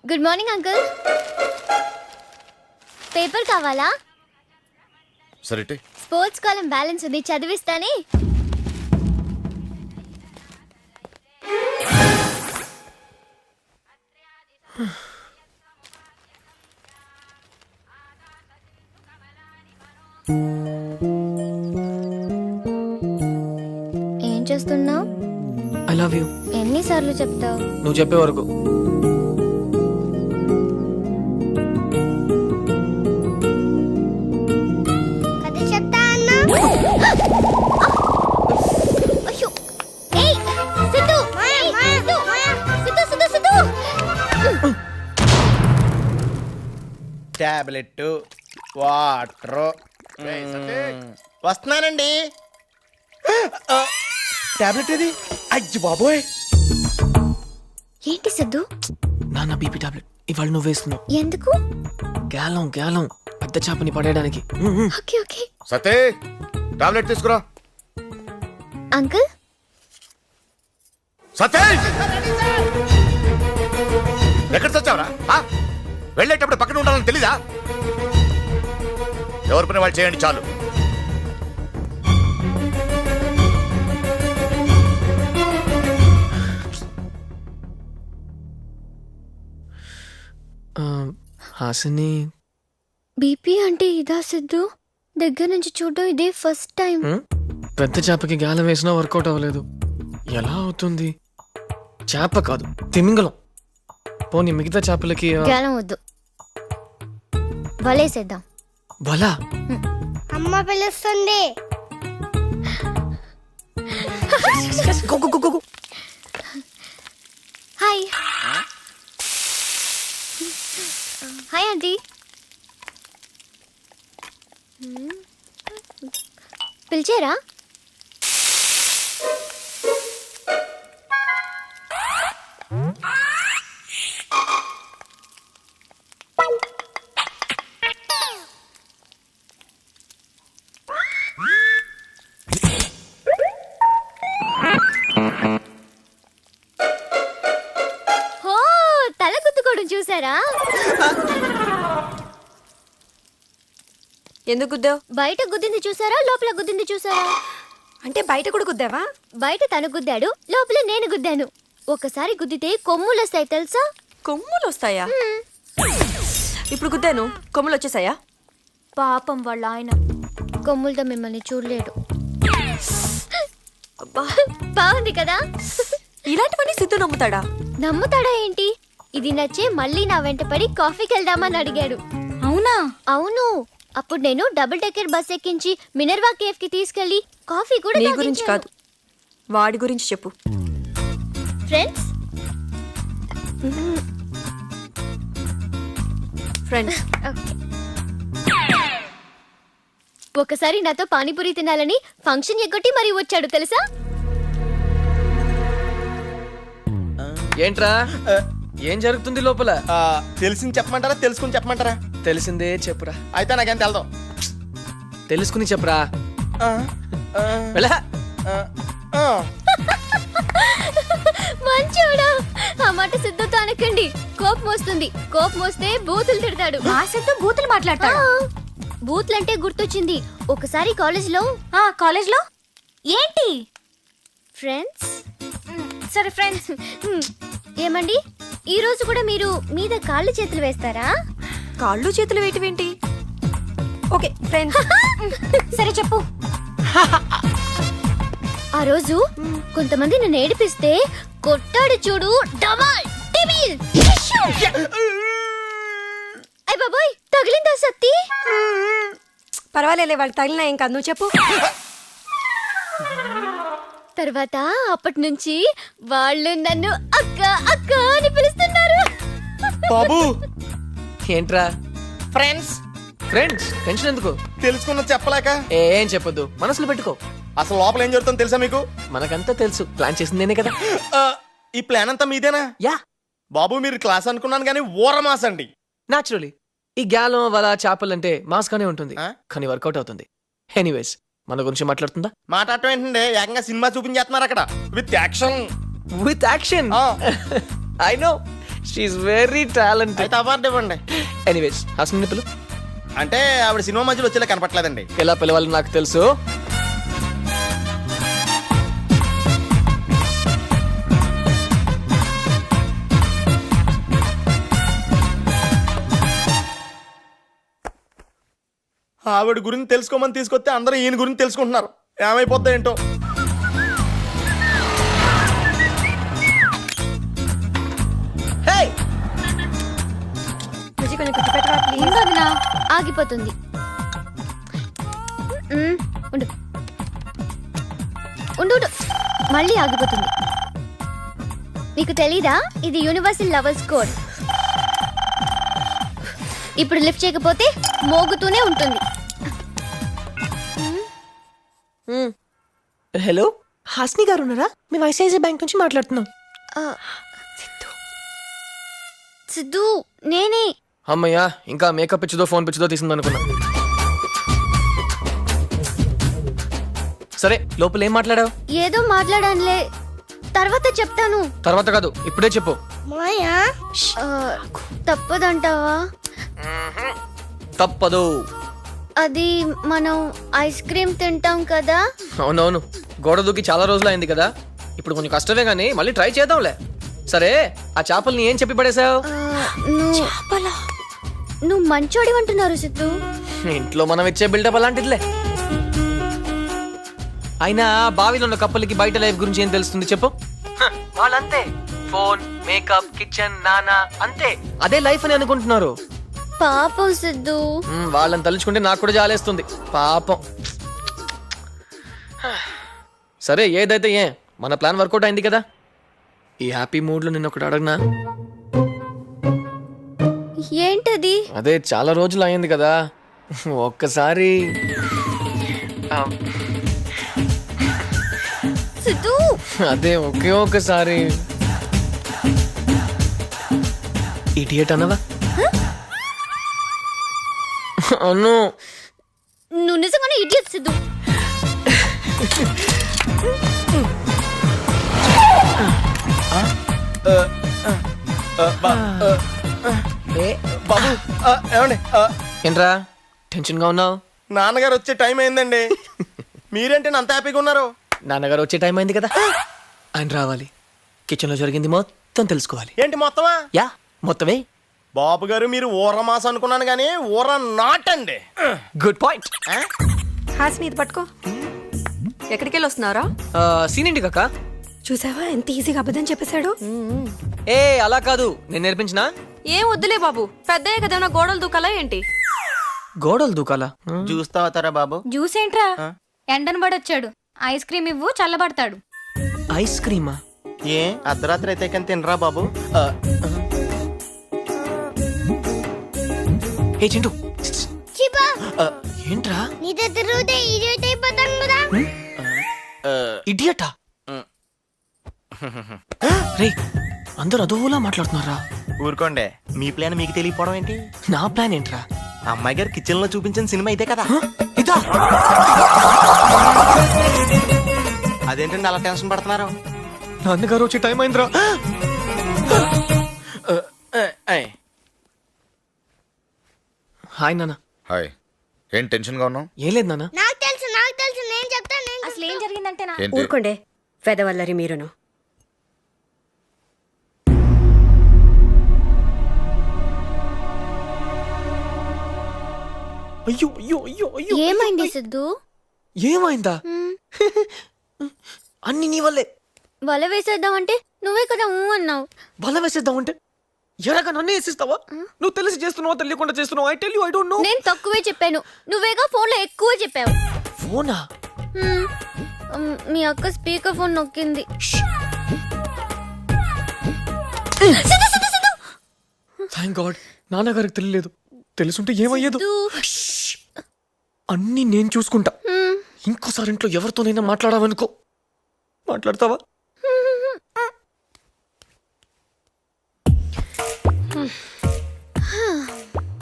Good morning uncle. పేపర్ కావాలా? సరే స్పోర్ట్స్ కాలం బ్యాలెన్స్ ఉంది, చదివిస్తానే. ఏం చేస్తున్నావు? I love you. ఎన్నిసార్లు చెప్తావు? నువ్వు చెప్పే వరకు. కథ చెప్తా అన్నా. అయ్యో ఏయ్ సిద్ధు, ఏయ్, సిద్ధు, సిద్ధు, సిద్ధు, సిద్ధు. Tablet, water. వస్తున్నానండి. టాబ్లెట్ ఏది? అయ్యి బాబోయ్. ఏంటి సిద్ధు? నాన్న బీపీ టాబ్లెట్ ఇవాళ నువ్వు వేస్తున్నావు. ఎందుకు? గ్యాలం గ్యాలం పెద్ద చేపని పడేయడానికి. Okay okay. సతే టాబ్లెట్ తీసుకురా. అంకుల్ సతే ఎక్కడ చచ్చావరా? వెళ్ళేటప్పుడు పక్కన ఉండాలని తెలీదా? ఎవరి పని వాళ్ళు చేయండి చాలు. హాసిని బీపీ అంటే ఇదా సిద్ధు? దగ్గర నుంచి చూడడం ఇదే ఫస్ట్ టైం. పెద్ద చేపకి గాలం వేసినా వర్కౌట్ అవ్వలేదు. ఎలా అవుతుంది? చేప కాదు తిమింగలం. పోనీ మిగతా చేపలకి గాలం వద్దు, వలేసేద్దాం. బలా అమ్మ పిలుస్తుంది. Hi hi aunty. పిలిచారా? హో, తల గుద్దుకోవడం చూసారా? ఎందుకు గుద్దావు? బయట గుద్దింది చూసారా, లోపల గుద్దింది చూసారా? అంటే బయట కూడా గుద్దావా? బయట తను గుద్దాడు, లోపల నేను గుద్దాను. ఒకసారి గుద్దితే కొమ్ములు వస్తాయి తెలుసా? కొమ్ములు వస్తాయా? ఇప్పుడు గుద్దాను, కొమ్ములు వచ్చేసాయా? పాపం వాళ్ళ ఆయన కొమ్ములతో మిమ్మల్ని చూడలేడు. అబ్బా, బాగుంది కదా? ఇలాంటివన్నీ సిద్ధు నమ్ముతాడా? నమ్ముతాడా ఏంటి? ఇది నచ్చే మళ్ళీ నా వెంట పడి కాఫీకి వెళ్దామని అడిగాడు. అవునా? అవును. అప్పుడు నేను డబుల్ డెక్కర్ బస్ ఎక్కించి మినర్వా కేఫ్ కి తీసుకెళ్లి కాఫీ కూడా నీ గురించి కాదు, వాడి గురించి చెప్పు. Friends friends. ఒకసారి నాతో పానీపూరి తినాలని ఫంక్షన్ ఎగ్గొట్టి మరీ వచ్చాడు తెలుసా? ఏంట్రా ఏం జరుగుతుంది లోపల? తెలిసింది చెప్పమంటారా తెలుసుకుని చెప్పమంటారా? తెలిసిందే చెప్పురా. అయితే నాకేం తెలదాం. తెలుసుకుని చెప్పురా. వెళ్ళా. మంచోడా. ఆ మాట సిద్ధుతో అనకండి, కోపం వస్తుంది. కోపం వస్తే బూతులు తిడతాడు. మా సిద్ధు బూతులు మాట్లాడతాడు. బూతులంటే గుర్తొచ్చింది. ఒకసారి కాలేజ్లో ఏంటి? ఫ్రెండ్స్. సరే ఫ్రెండ్స్. ఏమండి, ఈ రోజు కూడా మీరు మీద కాళ్ళు చేతులు వేస్తారా? కాళ్ళు చేతులు వేయటమేంటి? Okay friends. సరే చెప్పు. ఆ రోజు కొంతమంది నన్ను ఏడిపిస్తే కొట్టాడు చూడు, డమాల్ టిమిల్. బాబోయ్ తగిలిందా సత్తి? పర్వాలేలే, వాళ్ళు తగిలినా ఏం కాదు, నువ్వు చెప్పు. తర్వాత అప్పటి నుంచి వాళ్ళు నన్ను అక్క అక్క అని పిలుస్తున్నారు. బాబు ఏంట్రా ఫ్రెండ్స్ ఫ్రెండ్స్? టెన్షన్ ఎందుకు? తెలుసుకున్న చెప్పలేక ఏం చెప్పొద్దు, మనసులో పెట్టుకో. అసలు లోపల ఏం జరుగుతుందో తెలుసా మీకు? మనకంతా తెలుసు, ప్లాన్ చేసింది నేనే కదా. ఈ ప్లాన్ అంతా మీదేనా? యా, బాబు మీరు క్లాస్ అనుకున్నాను కానీ ఓరమాస్ అండి. నాచురలీ ఈ గ్యాలం వల చేపలంటే మాస్ గానే ఉంటుంది, ఆ? కానీ వర్కౌట్ అవుతుంది. ఎనీవేస్, మన గురించి మాట్లాడుతుందా? మాట్లాడటం ఏంటండి, ఏకంగా సినిమా చూపించేస్తున్నారు అక్కడ with action. With action. I know, she's very talented. అయితే అవార్డు ఇవ్వండి. ఎనీవేస్, హాస్ని పిలు. అంటే ఆవిడ సినిమా మధ్యలో వచ్చేలా కనపట్లేదండి. ఎలా పిలవాలో నాకు తెలుసు. ఆవిడ గురించి తెలుసుకోమని తీసుకొస్తే అందరూ ఈయన గురించి తెలుసుకుంటున్నారు. ఏమైపోద్దా ఏంటో. Hey! బుజ్జి కొంచెం గుర్తు పెట్టరా ప్లీజ్. ఉండదునా ఆగిపోతుంది. ఉండు ఉండు ఉండు. మళ్ళీ ఆగిపోతుంది. నీకు తెలీదా ఇది యూనివర్సల్ లవర్స్ కోడ్? ఇప్పుడు లిఫ్ట్ చేయకపోతే మోగుతూనే ఉంటుంది. హలో, హాస్ని గారు ఉన్నారా? మేము ఐసిఐసిఐ బ్యాంక్ నుంచి మాట్లాడుతున్నాం. సిద్ధు నేనే. అమ్మయ్యా, ఇంకా మేకప్ పిచ్చిదో ఫోన్ పిచ్చిదో తీసింది అనుకున్నా. సరే, లోపల ఏం మాట్లాడావు? ఏదో మాట్లాడానులే, తర్వాత చెప్తాను. తర్వాత కాదు, ఇప్పుడే చెప్పు. మాయా ఆ, తప్పదంటావా? తప్పదు. అది మనం ఐస్ క్రీమ్ తింటాం కదా. అవునవును, గోడ దూకి చాలా రోజులు అయింది కదా, ఇప్పుడు కొంచెం కష్టమే గానీ మళ్ళీ ట్రై చేద్దాంలే. సరే, ఆ చేపల్ని ఏం చెప్పి పడేసావు? నువ్వు మంచోడి అంటున్నారు సిద్ధు. ఇంట్లో మనం ఇచ్చే బిల్డప్ అలాంటిదిలే. అయినా బావిలో ఉన్న కప్పలకి బయట లైఫ్ గురించి ఏం తెలుస్తుంది చెప్పు? వాళ్ళంతే, ఫోన్, మేకప్, కిచెన్, నానా, అంతే. అదే లైఫ్ అని అనుకుంటున్నారు. పాపం సిద్ధు. వాళ్ళని తలుచుకుంటే నాకు కూడా జాలేస్తుంది, పాపం. సరే, ఏదైతే మన ప్లాన్ వర్కౌట్ అయింది కదా. ఈ హ్యాపీ మూడ్ లో నిన్న ఒకటి అడగనా? ఏంటది? అదే చాలా రోజులు అయింది కదా, ఒక్కసారి సిద్ధు అదే ఒకే ఒక్కసారి ఇడియట్ అనవా? అను, నువ్వు నిజంగానే ఇడియట్ సిద్ధు. బాబు ఏమండి, ఏంట్రా టెన్షన్ గా ఉన్నావు? నాన్నగారు వచ్చే టైం అయిందండి. మీరేంటి అంత హ్యాపీగా ఉన్నారు? నాన్నగారు వచ్చే టైం అయింది కదా, ఆయన రావాలి. కిచెన్ లో జరిగింది మొత్తం తెలుసుకోవాలి. ఏంటి మొత్తమా? యా, మొత్తమే. బాబు గారు మీరు ఊర మాస అనుకున్నాను కానీ ఊర నాటండి. Good point. హాస్ని ఇది పట్టుకో. ఎక్కడికి వెళ్ళి వస్తున్నారా? సీనిండి కాక. చూసావా ఎంత ఈజీగా అబద్ధం చెప్పేశాడు. ఏ అలా కాదు, నేను నేర్పించినా. ఏం వద్దులే బాబు, పెద్దయ్య కదా, నా గోడలు దూకాలా ఏంటి? గోడలు దూకాలా? చూస్తా అవుతారా బాబు? జ్యూస్ ఏంట్రా? ఎండను పడొచ్చాడు, ఐస్ క్రీమ్ ఇవ్వు, చల్లబడతాడు. ఐస్ క్రీమా? ఏ అర్ధరాత్రి అయితే కానీ తినరా బాబు? ఏ చింటూ, చిపా ఏంట్రా? నీతో తిరుగుతే ఇడియట్ అయిపోతాం కదా. ఇడియటా? రే, అందరూ అదోలా మాట్లాడుతున్నారా? ఊరుకోండి, మీ ప్లాన్ మీకు తెలియకపోవడం ఏంటి? నా ప్లాన్ ఏంట్రా? అమ్మాయి గారు కిచెన్ లో చూపించిన సినిమా ఇదే కదా. ఇదా? అదేంటండి అలా టెన్షన్ పడుతున్నారు? నాన్నగారు వచ్చే టైం అయిందిరా. హాయ్ నాన్న. హాయ్. ఏం టెన్షన్ గా ఉన్నావు? ఏం లేదు నాన్న. నాకు తెలుసు నేను చెప్తాను. అసలు ఏం జరిగిందంటే ఏంటి? ఊరుకోండే, వెదవల్లరి మీరును. అయ్యో అయ్యో అయ్యో అయ్యో. ఏమైంది సిద్ధు? ఏమైందా? అన్ని నీ వల్లే. వల వేసేద్దామంటే నువ్వే కదా ఊ అన్నావు. బల వేసేద్దామంటే ఎలాగ నన్నే వేసిస్తావా? నువ్వు తెలిసి చేస్తున్నావా తెలియకుండా చేస్తున్నావా? I tell you I don't know. నేను తక్కువే చెప్పాను, నువ్వేగా ఫోన్లో ఎక్కువ చెప్పావు. ఫోనా? మీ అక్క స్పీకర్ ఫోన్ నొక్కింది. థ్యాంక్ గాడ్ నాన్నగారికి తెలియలేదు. తెలుసుంటే ఏమయ్యేదు. సిద్ధు. అన్నీ నేను చూసుకుంటా. ఇంకోసారి ఇంట్లో ఎవరితోనైనా మాట్లాడావనుకో, మాట్లాడతావా?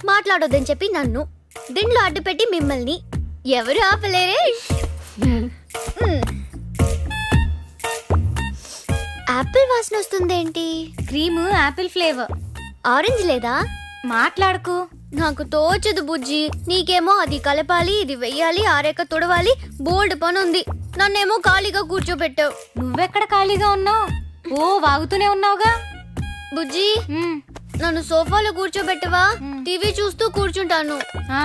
మాట్లాడొద్దని చెప్పి నన్ను దీంట్లో అడ్డుపెట్టి మిమ్మల్ని ఎవరు ఆపలేరే. యాపిల్ వాసన వస్తుందేంటి? Cream apple flavour. ఆరెంజ్ లేదా? మాట్లాడుకు. నాకు తోచదు బుజ్జి. నీకేమో అది కలపాలి, ఇది వెయ్యాలి, ఆరేక తుడవాలి, బోల్డ్ పని ఉంది. నన్నేమో ఖాళీగా కూర్చోబెట్టావు. నువ్వెక్కడ ఖాళీగా ఉన్నావు? ఓ వాగుతూనే ఉన్నావుగా. బుజ్జి, మ్, నన్ను సోఫాలో కూర్చోబెట్టవా? టీవీ చూస్తూ కూర్చుంటాను. ఆ.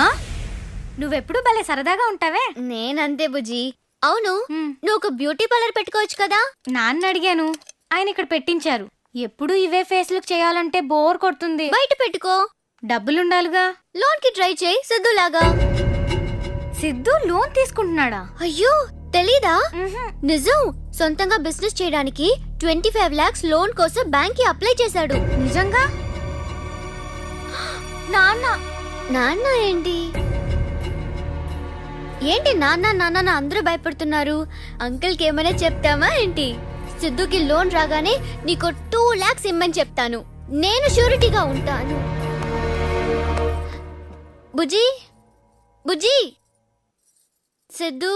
ఆ? నువ్వెప్పుడు భలే సరదాగా ఉంటావే. నేనంతే బుజ్జి. అవును, మ్. నువ్వు ఒక బ్యూటీ పార్లర్ పెట్టుకోవచ్చు కదా? నాన్న అడిగాను, ఆయన ఇక్కడ పెట్టించారు. ఎప్పుడు ఇవే ఫేస్లకు చేయాలంటే బోర్ కొడుతుంది. బయట పెట్టుకో. డబ్బులుండాలిగా. లోన్ కి ట్రై చేయి, సిద్ధులాగా. సిద్ధు లోన్ తీసుకుంటున్నాడా? అయ్యో తెలీదా? మ్హూ. నిజం. సొంతంగా బిజినెస్ చేయడానికి 25 lakhs లోన్ కోసం బ్యాంక్ కి అప్లై చేశాడు. నిజంగా? నాన్న నాన్న ఏంటి ఏంటి నాన్న నాన్న నా అందరూ భయపడుతున్నారు. అంకుల్ కి ఏమైనా చెప్తామా ఏంటి? సిద్ధుకి లోన్ రాగానే నీకు 2 lakhs ఇమ్మని చెప్తాను. నేను షూరిటీగా ఉంటాను. బుజ్జి బుజ్జి, సిద్ధు.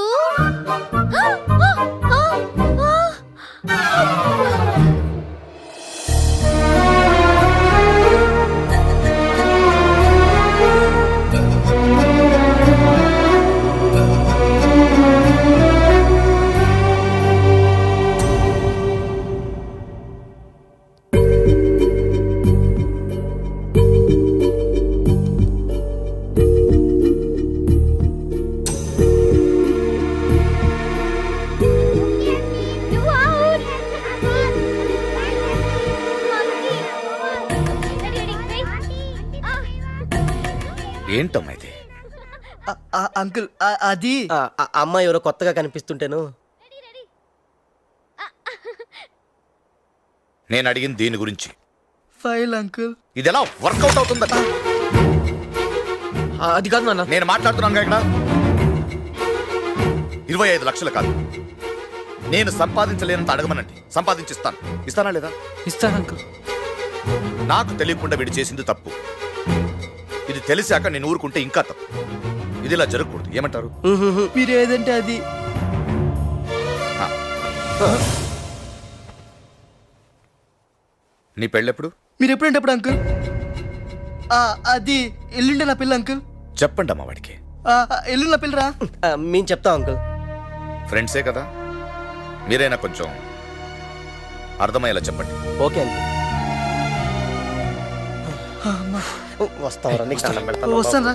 ఏంటమ్మా ఇది? అంకుల్ అది అమ్మాయి ఎవరో కొత్తగా కనిపిస్తుంటేను. నేను అడిగింది దీని గురించి. File uncle. ఇది ఎలా వర్కౌట్ అవుతుందా? అది కాదు నాన్న. నేను మాట్లాడుతున్నాను ఇక్కడ 25 లక్షలు కాదు, నేను సంపాదించలేనంత అడగమనండి, సంపాదించిస్తాను. ఇస్తానా లేదా? ఇస్తాను అంకుల్. నాకు తెలియకుండా వీడు చేసింది తప్పు. ఇది తెలిసాక నేను ఊరుకుంటే ఇంకా తప్పు. ఇది ఇలా జరగకూడదు. ఏమంటారు? మీరు ఏదంటే అది. నీ పెళ్ళెప్పుడు? మీరు ఎప్పుడంటే అప్పుడు అంకుల్. అది ఎల్లుండే నా పిల్ల అంకుల్. చెప్పండి అమ్మా వాడికి. ఎల్లుండి నా పిల్లరా. మేము చెప్తాం అంకుల్. ఫ్రెండ్సే కదా, మీరైనా కొంచెం అర్థమయ్యేలా చెప్పండి. Okay uncle. వస్తావరా? నీకు దండం పెడతాను. వస్తాను.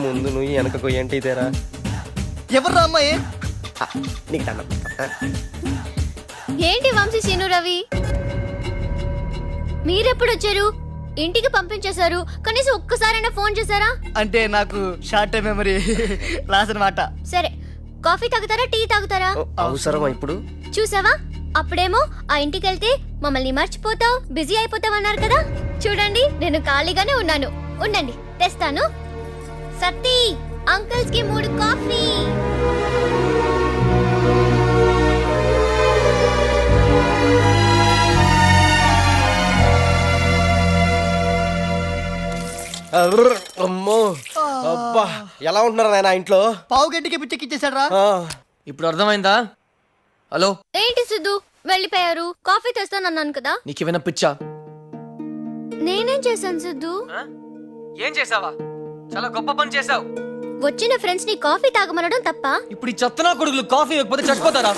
ముందు నువ్వు వెనకకు ఏంటి ఇదేరా? ఎవర్రా అమ్మాయి? నీకు దండం పెడతా. ఏంటి వంశీ, శీను, రవి మీరెప్పుడు వచ్చారు? ఇంటికి పంపించేశారు, కనీసం ఒక్కసారైనా ఫోన్ చేశారా? అంటే నాకు షార్ట్ టైం మెమరీ లాస్ అనమాట. సరే, కాఫీ తాగుతారా, టీ తాగుతారా? అవసరమా ఇప్పుడు? చూసావా, అప్పుడేమో ఆ ఇంటికి వెళ్తే మమ్మల్ని మర్చిపోతావు, బిజీ అయిపోతావు అన్నారు కదా. చూడండి, నేను ఖాళీగానే ఉన్నాను. ఉండండి, తెస్తాను. సత్తి, అంకుల్స్ కి 3 కాఫీ. అమ్మో, అబ్బా, ఎలా ఉంటున్నారు నాయన ఇంట్లో? పావు గంటకి పిచ్చెక్కిచ్చేసాడ్రా. ఇప్పుడు అర్థమైందా? హలో, ఏంటి సిద్ధు వెళ్ళిపోయారు? కాఫీ తెస్తానన్నాను కదా. నీకేమైనా పిచ్చా? నేనేం చేశాను సిద్ధు? ఏం చేసావా? చాలా గొప్ప పని చేసావు. వచ్చిన ఫ్రెండ్స్ ని కాఫీ తాగమనడం తప్ప? ఇప్పుడు ఈ చెత్తనా కొడుకులు కాఫీ ఇవ్వకపోతే చచ్చిపోతారా?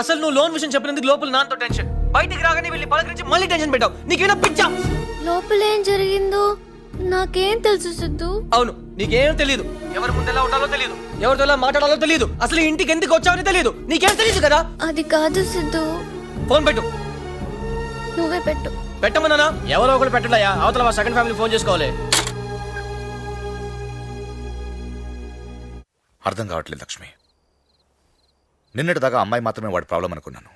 అసలు నువ్వు లోన్ విషయం చెప్పినందుకు లోపల నాతో టెన్షన్, బయటికి రాగానే వెళ్ళి పలకరించి మళ్ళీ టెన్షన్ పెట్టావు. నీకేమైనా పిచ్చా? లోపల ఏం జరిగిందో నాకేం తెలుసు సిద్ధు. అవును, నీకేం తెలియదు. ఎవరి ముందు ఎలా ఉండాలో తెలియదు, ఎవరితో ఎలా మాట్లాడాలో తెలియదు, అసలు ఈ ఇంటికి ఎందుకు వచ్చావని తెలియదు. నీకేం తెలియదు కదా. అది కాదు సిద్ధు. ఫోన్ పెట్టు. నువ్వే పెట్టు. పెట్టమన్నానా? ఎవరో ఒకరు పెట్టడయా, అవతల మా సెకండ్ ఫ్యామిలీ ఫోన్ చేసుకోవాలి. అర్థం కావట్లేదు లక్ష్మి. నిన్నటిదాకా అమ్మాయి మాత్రమే వాడి ప్రాబ్లం అనుకున్నాను.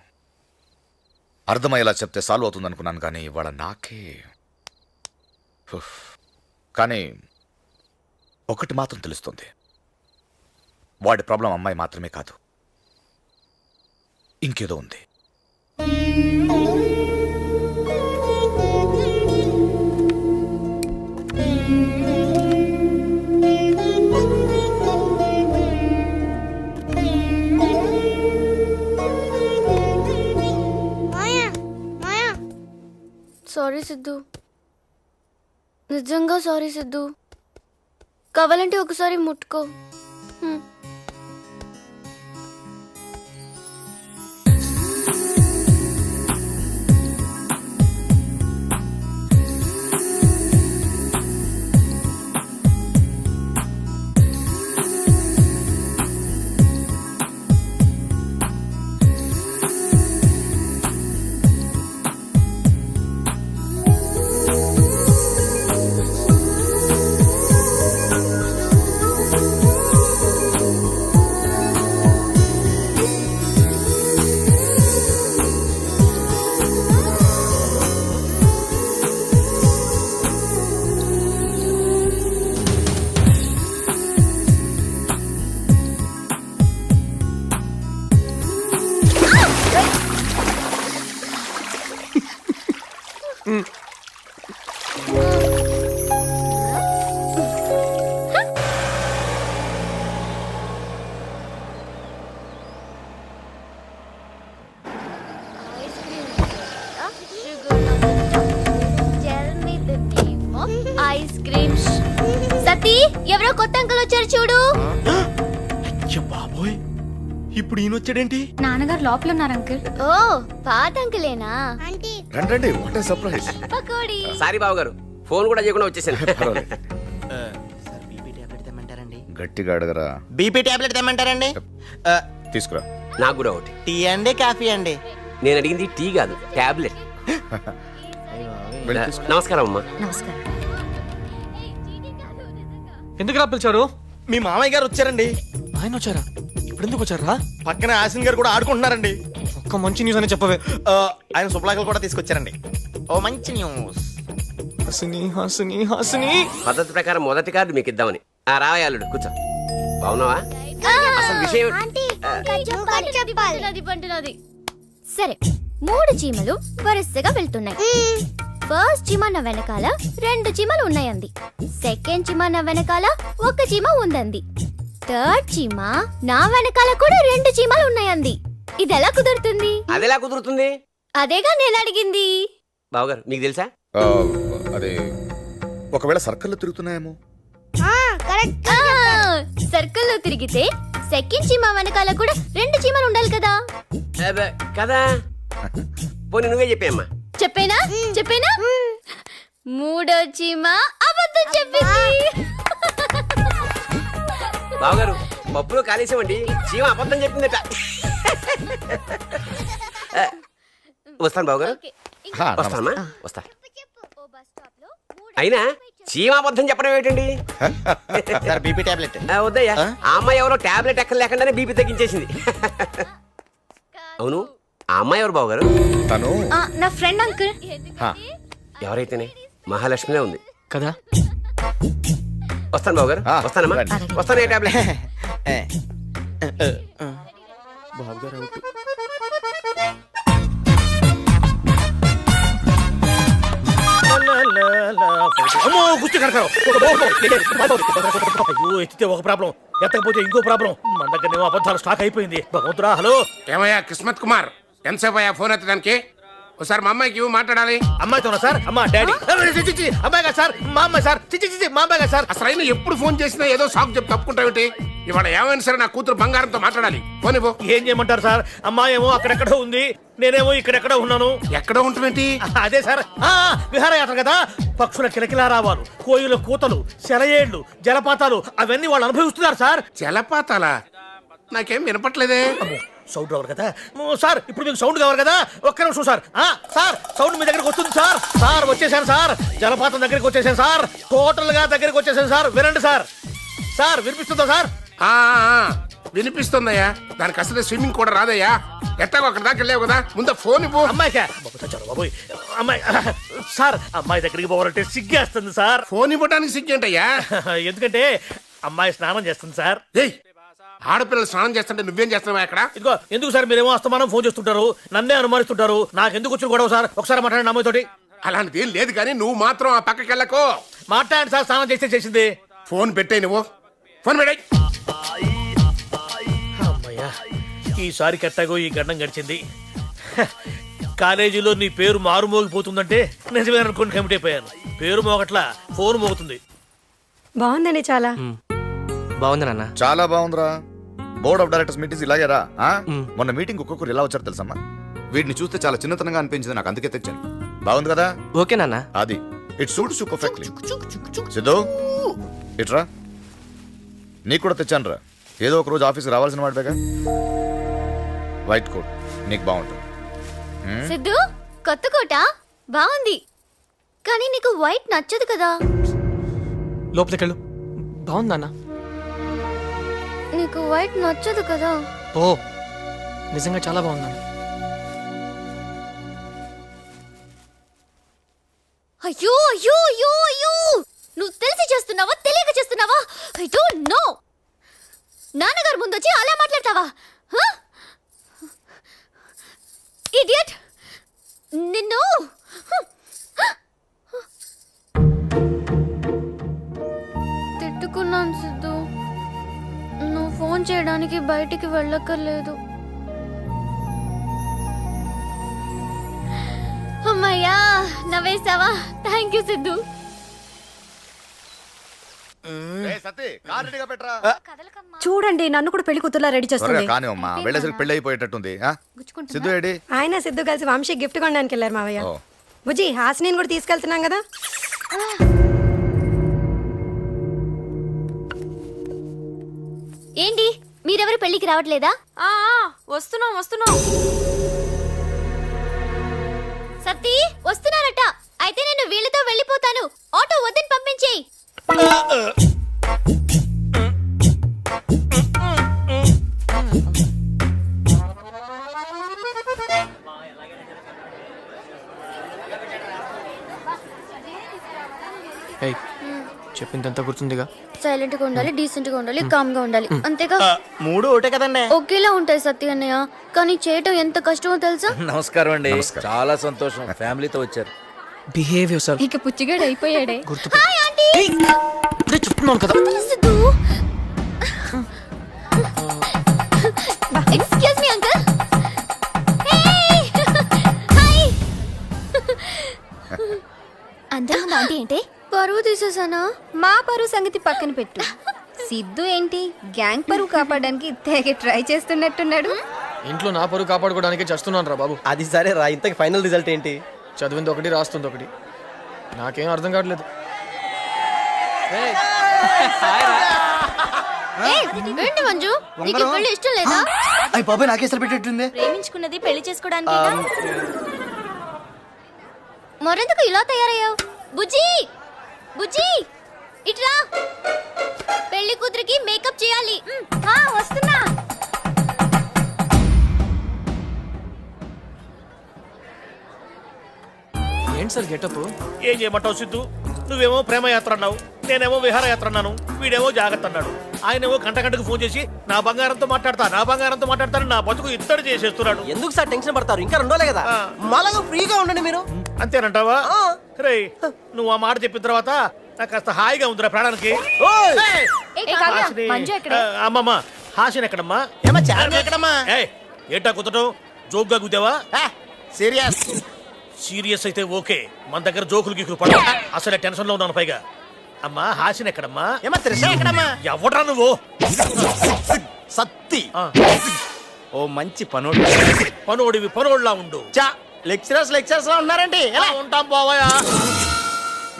అర్థమయ్యేలా చెప్తే సాల్వ్ అవుతుంది అనుకున్నాను, కానీ ఇవాళ నాకే ఉఫ్. కానీ ఒకటి మాత్రం తెలుస్తుంది, వాడి ప్రాబ్లం అమ్మాయి మాత్రమే కాదు, ఇంకేదో ఉంది. మాయా మాయా సారీ సిద్ధు, నిజంగా సారీ సిద్ధు. కావాలంటే ఒకసారి ముట్టుకో. హ్మ్. Ice cream. సతీ, ఎవరో కొత్త అంకుల్ వచ్చారు చూడు. బాబోయ్, ఇప్పుడు ఈయన వచ్చాడేంటి? నాన్నగారు లోపల ఉన్నారు అంకుల్. ఓ, పాత అంకులేనా? ఆంటీ రండి, what a surprise. Pakodi. Sorry బాబు గారు, ఫోన్ కూడా చేయకుండా వచ్చేసాను. సార్ బీపీ టాబ్లెట్ తెమ్మంటారండి? గట్టిగా అడగరా. బీపీ టాబ్లెట్ తెమ్మంటారండి? తీసుకురా. నాకు కూడా ఒకటి. టీ అండి కాఫీ అండి? నేను అడిగింది టీ కాదు, టాబ్లెట్. వెళ్ళి తీసుకో. నమస్కారం అమ్మా. నమస్కారం. ఎందుకు రా పిలిచారు? మీ మామయ్య గారు వచ్చారండి. ఆయన వచ్చారా? ఇప్పుడు ఎందుకు వచ్చారా? పక్కన ఆసిన్ గారు కూడా ఆడుకుంటున్నారండి. ఒక్క మంచి న్యూస్ అని చెప్పవే. ఆయన శుభలాకలు కూడా తీసుకొచ్చారండి. ఓ మంచి న్యూస్. హాసిని హాసిని హాసిని. పద్ధతి ప్రకారం మొదటి కార్డు మీకు ఇద్దామని. రావాయాలుడు కూర్చో. బాగున్నావా? అసలు విషయం ఆంటీ చెప్పాలి. పంటున్నది. సరే, 3 చీమలు వరుసగా వెళ్తున్నాయి. ఫస్ట్ చీమ నా వెనకాల 2 చీమలు ఉన్నాయంది. సెకండ్ చీమ నా వెనకాల 1 చీమ ఉందంది. థర్డ్ చీమ నా వెనకాల కూడా 2 చీమలు ఉన్నాయంది. ఇది ఎలా కుదురుతుంది? అదెలా కుదురుతుంది? అదేగా నేను అడిగింది. బావగారు మీకు తెలుసా? అదే ఒకవేళ సర్కిల్లో తిరుగుతున్నాయేమో. కరెక్ట్. సర్కిల్లో తిరిగితే సెకండ్ చీమ వెనకాల కూడా 2 చీమలు ఉండాలి కదా. అబ్బే, కదా. పోనీ నువ్వే చెప్పేమ్మా. చెప్పేనా? మూడో చీమ అబద్ధం చెప్పింది. బావగారు, పప్పులో కాలేసామండి. చీమ అబద్ధం చెప్పిందట. వస్తాను బావగారు. ఓకే, వస్తానమ్మా, వస్తా. అయినా చీమ అబద్ధం చెప్పడం ఏమిటండి? Sir BP tablet. వద్దయ్యా, ఆ అమ్మాయి ఎవరో టాబ్లెట్ ఎక్కడ లేకుండానే బీపీ తగ్గించేసింది. అవును, ఆ అమ్మాయి ఎవరు బావగారు? తను నా ఫ్రెండ్ అంకుల్. ఎవరైతేనే మహాలక్ష్మిలే ఉంది కదా. వస్తాను బావగారు. వస్తానమ్మా, రండి. వస్తాను. ఏ టాబ్లెట్? బాబు గారు అవుట్. అమ్మో, కుస్తీ కడతారు. అయ్యో, ఎత్తితే ఒక ప్రాబ్లం, ఎత్తకపోతే ఇంకో ప్రాబ్లం. మన దగ్గర అబద్ధాలు స్టాక్ అయిపోయింది. భగవంతురా. హలో ఏమయ్యా కిస్మత్ కుమార్, ఎంతసేపు అయ్యా ఫోన్ ఎత్తడానికి? ఒకసారి మా అమ్మాయికి ఇవ్వు, మాట్లాడాలి. అమ్మాయితోనా సార్? అమ్మా, డాడీ. అమ్మాయి కదా సార్, మా అమ్మాయి సార్. మా అమ్మాయి కదా సార్. అసలు అయినా ఎప్పుడు ఫోన్ చేసినా ఏదో సాకు చెప్పి తప్పుకుంటావేంటి? ఇవాళ ఏమైనా సరే నా కూతురు బంగారంతో మాట్లాడాలి. పోనీ పో. ఏం చేయమంటారు సార్? అమ్మాయి ఏమో అక్కడెక్కడో ఉంది, నేనేమో ఇక్కడెక్కడో ఉన్నాను. ఎక్కడ ఉంటుందేంటి? అదే సార్, విహారయాత్ర కదా. పక్షుల కిలకిలా రావాలు, కోయిల కూతలు, సెలయేళ్లు, జలపాతాలు అవన్నీ వాళ్ళు అనుభవిస్తున్నారు సార్. జలపాతాలా? నాకేం వినపట్లేదే. సౌండ్ రావాలి కదా సార్. ఇప్పుడు మీకు సౌండ్ కావాలి కదా. ఒక్క నిమిషం సార్. సార్ సౌండ్ మీ దగ్గరికి వస్తుంది సార్. సార్ వచ్చేసాను సార్. జలపాతం దగ్గరికి వచ్చేసాను సార్. టోటల్ గా దగ్గరికి వచ్చేసాను సార్. వినండి సార్. సార్ వినిపిస్తుందా సార్? ఆ, వినిపిస్తుందయ్యా. దానికి అసలే స్విమ్మింగ్ కూడా రాదయ్యా. ఎట్టాగో అక్కడ దాకా వెళ్ళావు కదా, ముందు ఫోన్ ఇవ్వు. అమ్మాయికా బాబోయ్ అమ్మాయి సార్, అమ్మాయి దగ్గరికి పోవాలంటే సిగ్గేస్తుంది సార్. ఫోన్ ఇవ్వడానికి సిగ్గేంటయ్యా? ఎందుకంటే అమ్మాయి స్నానం చేస్తుంది సార్. ఏయ్, ఆడపిల్లలు స్నానం చేస్తుంటే నువ్వేం చేస్తున్నావా అక్కడ? ఇదిగో ఎందుకు సార్ మీరేమో అస్తమానం ఫోన్ చేస్తుంటారు, నన్నే అనుమానిస్తుంటారు. నాకు ఎందుకు వచ్చి గొడవ సార్? ఒకసారి మాట్లాడండి అమ్మాయితోటి. అలాంటిది ఏం లేదు కానీ నువ్వు మాత్రం ఆ పక్కకి వెళ్ళకో. మాట్లాడండి సార్. స్నానం చేస్తే చేసింది. ఫోన్ పెట్టాయి నువ్వు. ఫోన్ పెట్టాయి. అమ్మయ్యా, ఈసారి కట్టాగో ఈ గండం గడిచింది. కాలేజీలో నీ పేరు మారు మోగిపోతుందంటే నిజమే అనుకుని కమిటీ అయిపోయాను. పేరు మోగట్లా, ఫోన్ మోగుతుంది. బాగుందండి చాలా. బాగుంది నాన్న. చాలా బాగుందిరా. బోర్డ్ ఆఫ్ డైరెక్టర్స్ మీటింగ్స్ ఇలాగేరా? మొన్న మీటింగ్ ఒక్కొక్కరు ఇలా వచ్చారు తెలుసమ్మా. వీటిని చూస్తే చాలా చిన్నతనంగా అనిపించింది నాకు, అందుకే తెచ్చాను. బాగుంది కదా? ఓకే నాన్న. అది it suits you perfectly. Siddhu ఇట్రా, నీకు కూడా తెచ్చాను రా. ఏదో ఒక రోజు ఆఫీస్కి రావాల్సిన వాడిగా. వైట్ కోట్ నీకు బాగుంటుంది. సిద్ధు, కొత్త కోట బాగుంది, కానీ నీకు వైట్ నచ్చదు కదా. లోపలికి వెళ్ళు. బాగుంది నాన్న. నీకు వైట్ నచ్చదు కదా. ఓ నిజంగా చాలా బాగుంది నాన్న. అయ్యో అయ్యో అయ్యో అయ్యో, నువ్వు తెలిసి చేస్తున్నావా తెలియక చేస్తున్నావా? I don't know. నాన్నగారు ముందొచ్చి అలా మాట్లాడతావా? ఇడియట్, నిన్ను. తిట్టుకున్నాను సిద్ధు. నువ్వు ఫోన్ చేయడానికి బయటికి వెళ్ళక్కర్లేదు. అమ్మయ్యా, నవ్వేసావా? Thank you Siddhu. చూడండి, నన్ను కూడా పెళ్లి కూతురులా రెడీ చేస్తుంది. కానీ అమ్మా వెళ్ళేసరికి పెళ్లి అయిపోయేటట్టుంది. సిద్ధు ఏడి? ఆయన సిద్ధు కలిసి వంశీ గిఫ్ట్ కొనడానికి వెళ్ళారు మావయ్య. ఓ. బుజ్జి, హాసిని కూడా తీసుకెళ్తున్నాం కదా. ఏంటి, మీరెవరు పెళ్లికి రావట్లేదా? వస్తున్నాం వస్తున్నాం. సత్తి వస్తున్నారట. అయితే నేను వీళ్ళతో వెళ్ళిపోతాను. ఆటో వద్దని పంపించేయి. ఏయ్, చెప్పిందంతా గుర్తుందిగా? సైలెంట్ గా ఉండాలి, డీసెంట్ గా ఉండాలి, కామ్ గా ఉండాలి, అంతేగా? మూడు ఒకటే కదండి. ఒకేలా ఉంటాయి సత్తి అన్నయ్య, కానీ చేయటం ఎంత కష్టమో తెలుసా? నమస్కారం అండి. చాలా సంతోషం ఫ్యామిలీతో వచ్చారు. Behave your self. ఇక పుచ్చిగాడు అయిపోయాడే. గుర్తు హాయ్ ఆంటీ. ఇప్పుడే చెప్తున్నాను కదా. Siddhu. Excuse me uncle. Hi. అందరూ ఆంటీ ఏంటి? పరువు తీసేసానా? మా పరువు సంగతి పక్కన పెట్టు. సిద్ధు ఏంటి గ్యాంగ్ పరువు కాపాడడానికి తెగ ట్రై చేస్తున్నట్టున్నాడు. ఇంట్లో నా పరువు కాపాడుకోవడానికి చేస్తున్నాను రా బాబు. అది సరే రా, ఇంతకి ఫైనల్ రిజల్ట్ ఏంటి? చదివింది ఒకటి, రాస్తుంది ఒకటి. నాకేం అర్థం కావట్లేదు. ఏంటి మంజు, నీకు ఈ పెళ్లి ఇష్టం లేదా? అయ్యి బాబాయ్, నాకేసరి పెట్టేట్టుంది. ప్రేమించుకున్నది పెళ్లి చేసుకోవడానికి. మరెందుకు ఇలా తయారయ్యావు? బుజ్జి, బుజ్జి ఇట్రా. పెళ్లి కూతురికి మేకప్ చేయాలి. వస్తున్నా. ఏంటి సార్ గెటప్? ఏం చేయమంటావు సిద్ధు? నువ్వేమో ప్రేమయాత్ర అన్నావు, నేనేమో విహారయాత్ర అన్నాను, వీడేమో జాగ్రత్త అన్నాడు. ఆయనేమో గంటకు ఫోన్ చేసి నా బంగారంతో మాట్లాడతాను నా బతుకు ఇత్తడి చేసేస్తున్నాడు. ఎందుకు సార్ టెన్షన్ పడతారు? ఇంకా రెండోలే కదా, మాలాగా ఫ్రీగా ఉండండి మీరు. అంతేనంటావా? రే, నువ్వు ఆ మాట చెప్పిన తర్వాత నాకు కాస్త హాయిగా ఉందిరా ప్రాణానికి. అమ్మమ్మ, హాసిని ఎక్కడమ్మా? ఏయ్, ఏంటా కుదటం? జోక్గా కుదావా? సీరియస్. సీరియస్ అయితే ఓకే, మన దగ్గర జోకులు గీకులు పడ. అసలే టెన్షన్ లో ఉన్నాను. పైగా అమ్మా హాసిని ఎక్కడమ్మా? ఏమా త్రిష ఎక్కడమ్మా? ఎవడ్రా నువ్వు? సత్తి ఆ, ఓ మంచి పనోడు. పనోడివి పనోడ్లా ఉండు. చా లెక్చరర్స్ లా ఉన్నారండి. ఎలా ఉంటాం బావయ్యా?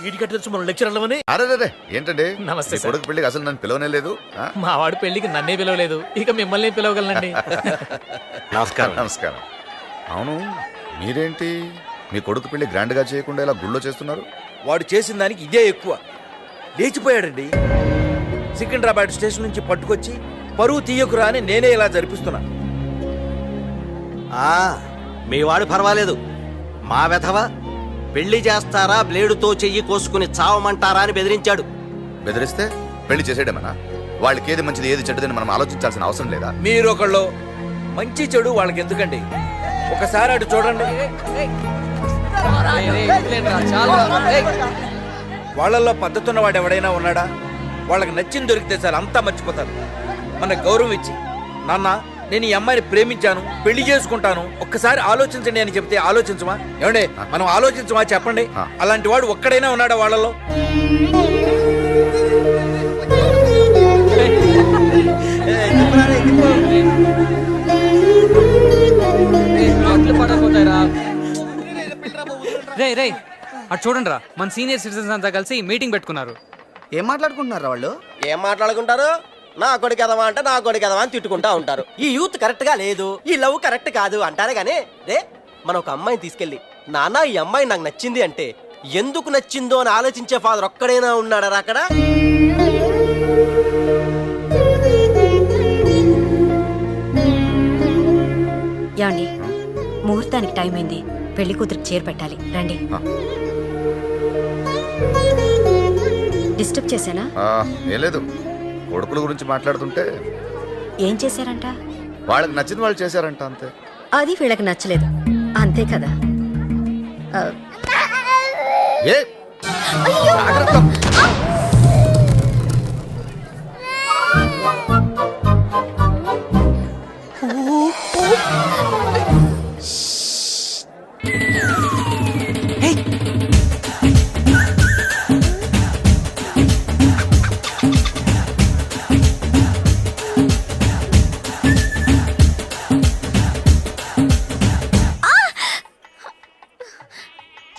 వీడికి తెలుసు మనం లెక్చరర్లమని. అరే ఏంటండి నమస్తే మీ కొడుకు పెళ్లికి అసలు నన్ను పిలవనే లేదు. ఆ? మా వాడు పెళ్లికి నన్నే పిలవలేదు, ఇక మిమ్మల్ని పిలవగలనండి. నమస్కారం. నమస్కారం. అవును మీరేంటి మీ కొడుకు పెళ్లి గ్రాండ్ గా చేయకుండా ఇలా గుళ్ళో చేస్తున్నారు? వాడు చేసిన దానికి ఇదే ఎక్కువ. లేచిపోయాడండి. సికింద్రాబాద్ స్టేషన్ నుంచి పట్టుకొచ్చి పరువు తీయకురా అని నేనే ఇలా జరిపిస్తున్నా. మీ వాడు పర్వాలేదు. మా వెధవ పెళ్లి చేస్తారా బ్లేడుతో చెయ్యి కోసుకుని చావమంటారా అని బెదిరించాడు. బెదిరిస్తే పెళ్లి చేసేయడమేనా? వాళ్ళకి ఏది మంచిది ఏది చెడ్డదని మనం ఆలోచించాల్సిన అవసరం లేదా? మీరు ఒకళ్ళు మంచి చెడు వాళ్ళకి ఎందుకండి? ఒకసారి అటు చూడండి. వాళ్ళల్లో పద్ధతున్న వాడు ఎవడైనా ఉన్నాడా? వాళ్ళకి నచ్చింది దొరికితే సార్ అంతా మర్చిపోతారు. మన గౌరవం ఇచ్చి, నాన్న నేను ఈ అమ్మాయిని ప్రేమించాను, పెళ్లి చేసుకుంటాను, ఒక్కసారి ఆలోచించండి అని చెప్తే ఆలోచించమా? ఏమండే మనం ఆలోచించమా చెప్పండి? అలాంటి వాడు ఒక్కడైనా ఉన్నాడా వాళ్ళలో? రే రే అటు చూడండి రా, మన సీనియర్ సిటిజన్స్ అంతా కలిసి మీటింగ్ పెట్టుకున్నారు. ఏం మాట్లాడుకుంటున్నారు వాళ్ళు? ఏం మాట్లాడుకుంటారు? నా కొడుకు ఎదవా అంటే నా కొడుకు ఎదవా అని తిట్టుకుంటా ఉంటారు. ఈ యూత్ కరెక్ట్ గా లేదు, ఈ లవ్ కరెక్ట్ కాదు అంటారే గానీ రే మనం ఒక అమ్మాయిని తీసుకెళ్ళి నాన్న ఈ అమ్మాయి నాకు నచ్చింది అంటే ఎందుకు నచ్చిందో అని ఆలోచించే ఫాదర్ ఒక్కడైనా ఉన్నాడరా అక్కడ? యాండి ముహూర్తానికి టైం అయింది, పెళ్లి కూతురికి చీర పెట్టాలి, రండి. డిస్టర్బ్ చేశానా? ఏం లేదు, కొడుకుల గురించి మాట్లాడుతుంటే ఏం చేశారంట? వాళ్ళకి నచ్చింది వాళ్ళు చేశారంట, అంతే. అది వీళ్ళకి నచ్చలేదు, అంతే కదా. ఏ జాగ్రత్త.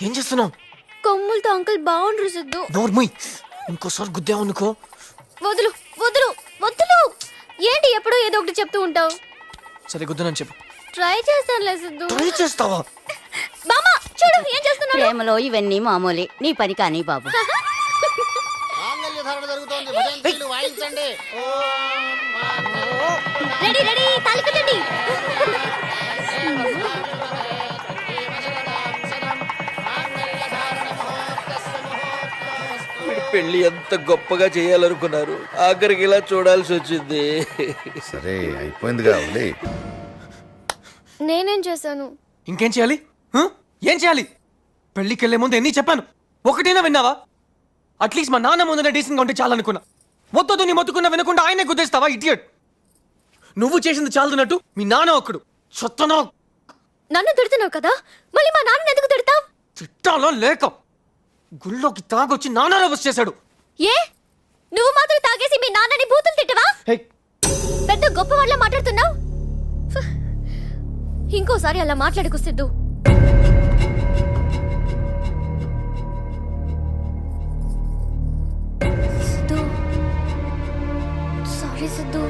ఏం చేస్తున్నావు? కొమ్ములతో అంకుల్ బాగుండ్రు సిద్ధు. నోర్ముయ్, ఇంకోసారి గుద్దావు అనుకో. వదులు వదులు వదులు. ఏంటి ఎప్పుడో ఏదో ఒకటి చెప్తూ ఉంటావు? సరే గుద్దునని చెప్పు. ట్రై చేస్తానులే సిద్ధు. ట్రై చేస్తావా? బామ్మ చూడు ఏం చేస్తున్నాడు. ప్రేమలో ఇవన్నీ మామూలే, నీ పని కానీ బాబు. రెడీ రెడీ తాళి కట్టండి. పెళ్లి ఎంత గొప్పగా చేయాలనుకున్నారు, ఆఖరికి ఇలా చూడాల్సి వచ్చింది. సరే అయిపోయిందిగా, వదిలే. నేనేం చేశాను? ఇంకేం చేయాలి? ఏం చేయాలి? పెళ్లికి వెళ్లే ముందు ఎన్ని చెప్పాను, ఒకటైనా విన్నావా? అట్లీస్ట్ మా నాన్న ముందునే డీసెంట్గా ఉంటే చాలనుకున్నా. వద్దు నీ మొత్తుకున్నా వినకుండా ఆయనే గుద్దేస్తావా ఇడియట్? నువ్వు చేసింది చాలదున్నట్టు మీ నాన్న ఒక్కడు చెత్తనో. నన్ను తిడుతున్నావు కదా, మళ్ళీ మా నాన్న ఎందుకు తిడతావు? తిట్టాలో లేక గుళ్ళోకి తాగొచ్చి నాన్న బస్ చేశాడు. ఏ నువ్వు మాత్రం తాగేసి మీ నాన్నని బూతులు తిట్టవా? పెద్ద గొప్ప వాళ్ళ మాట్లాడుతున్నావు. ఇంకోసారి అలా మాట్లాడుకు Siddhu. Siddhu sorry Siddhu.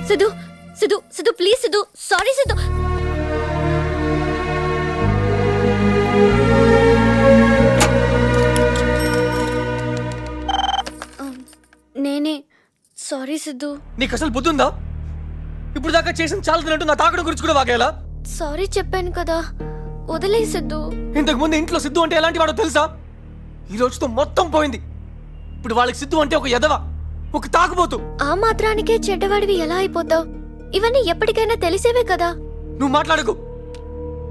Siddhu Siddhu Siddhu please Siddhu, sorry Siddhu. నేనే సారీ సిద్ధు. నీకు అసలు బుద్ధి ఉందా? ఇప్పుడు దాకా చేసిన చాలదున్నట్టు నా తాకడం గురించి కూడా వాగేలా? సారీ చెప్పాను కదా, వదిలే సిద్ధు. ఇంతకు ముందు ఇంట్లో సిద్ధు అంటే ఎలాంటి వాడో తెలుసా? ఈ రోజుతో మొత్తం పోయింది. ఇప్పుడు వాళ్ళకి సిద్ధు అంటే ఒక ఎదవ, ఒక తాగుబోతు. ఆ మాత్రానికే చెడ్డవాడివి ఎలా అయిపోతావు? ఇవన్నీ ఎప్పటికైనా తెలిసేవే కదా. నువ్వు మాట్లాడకు.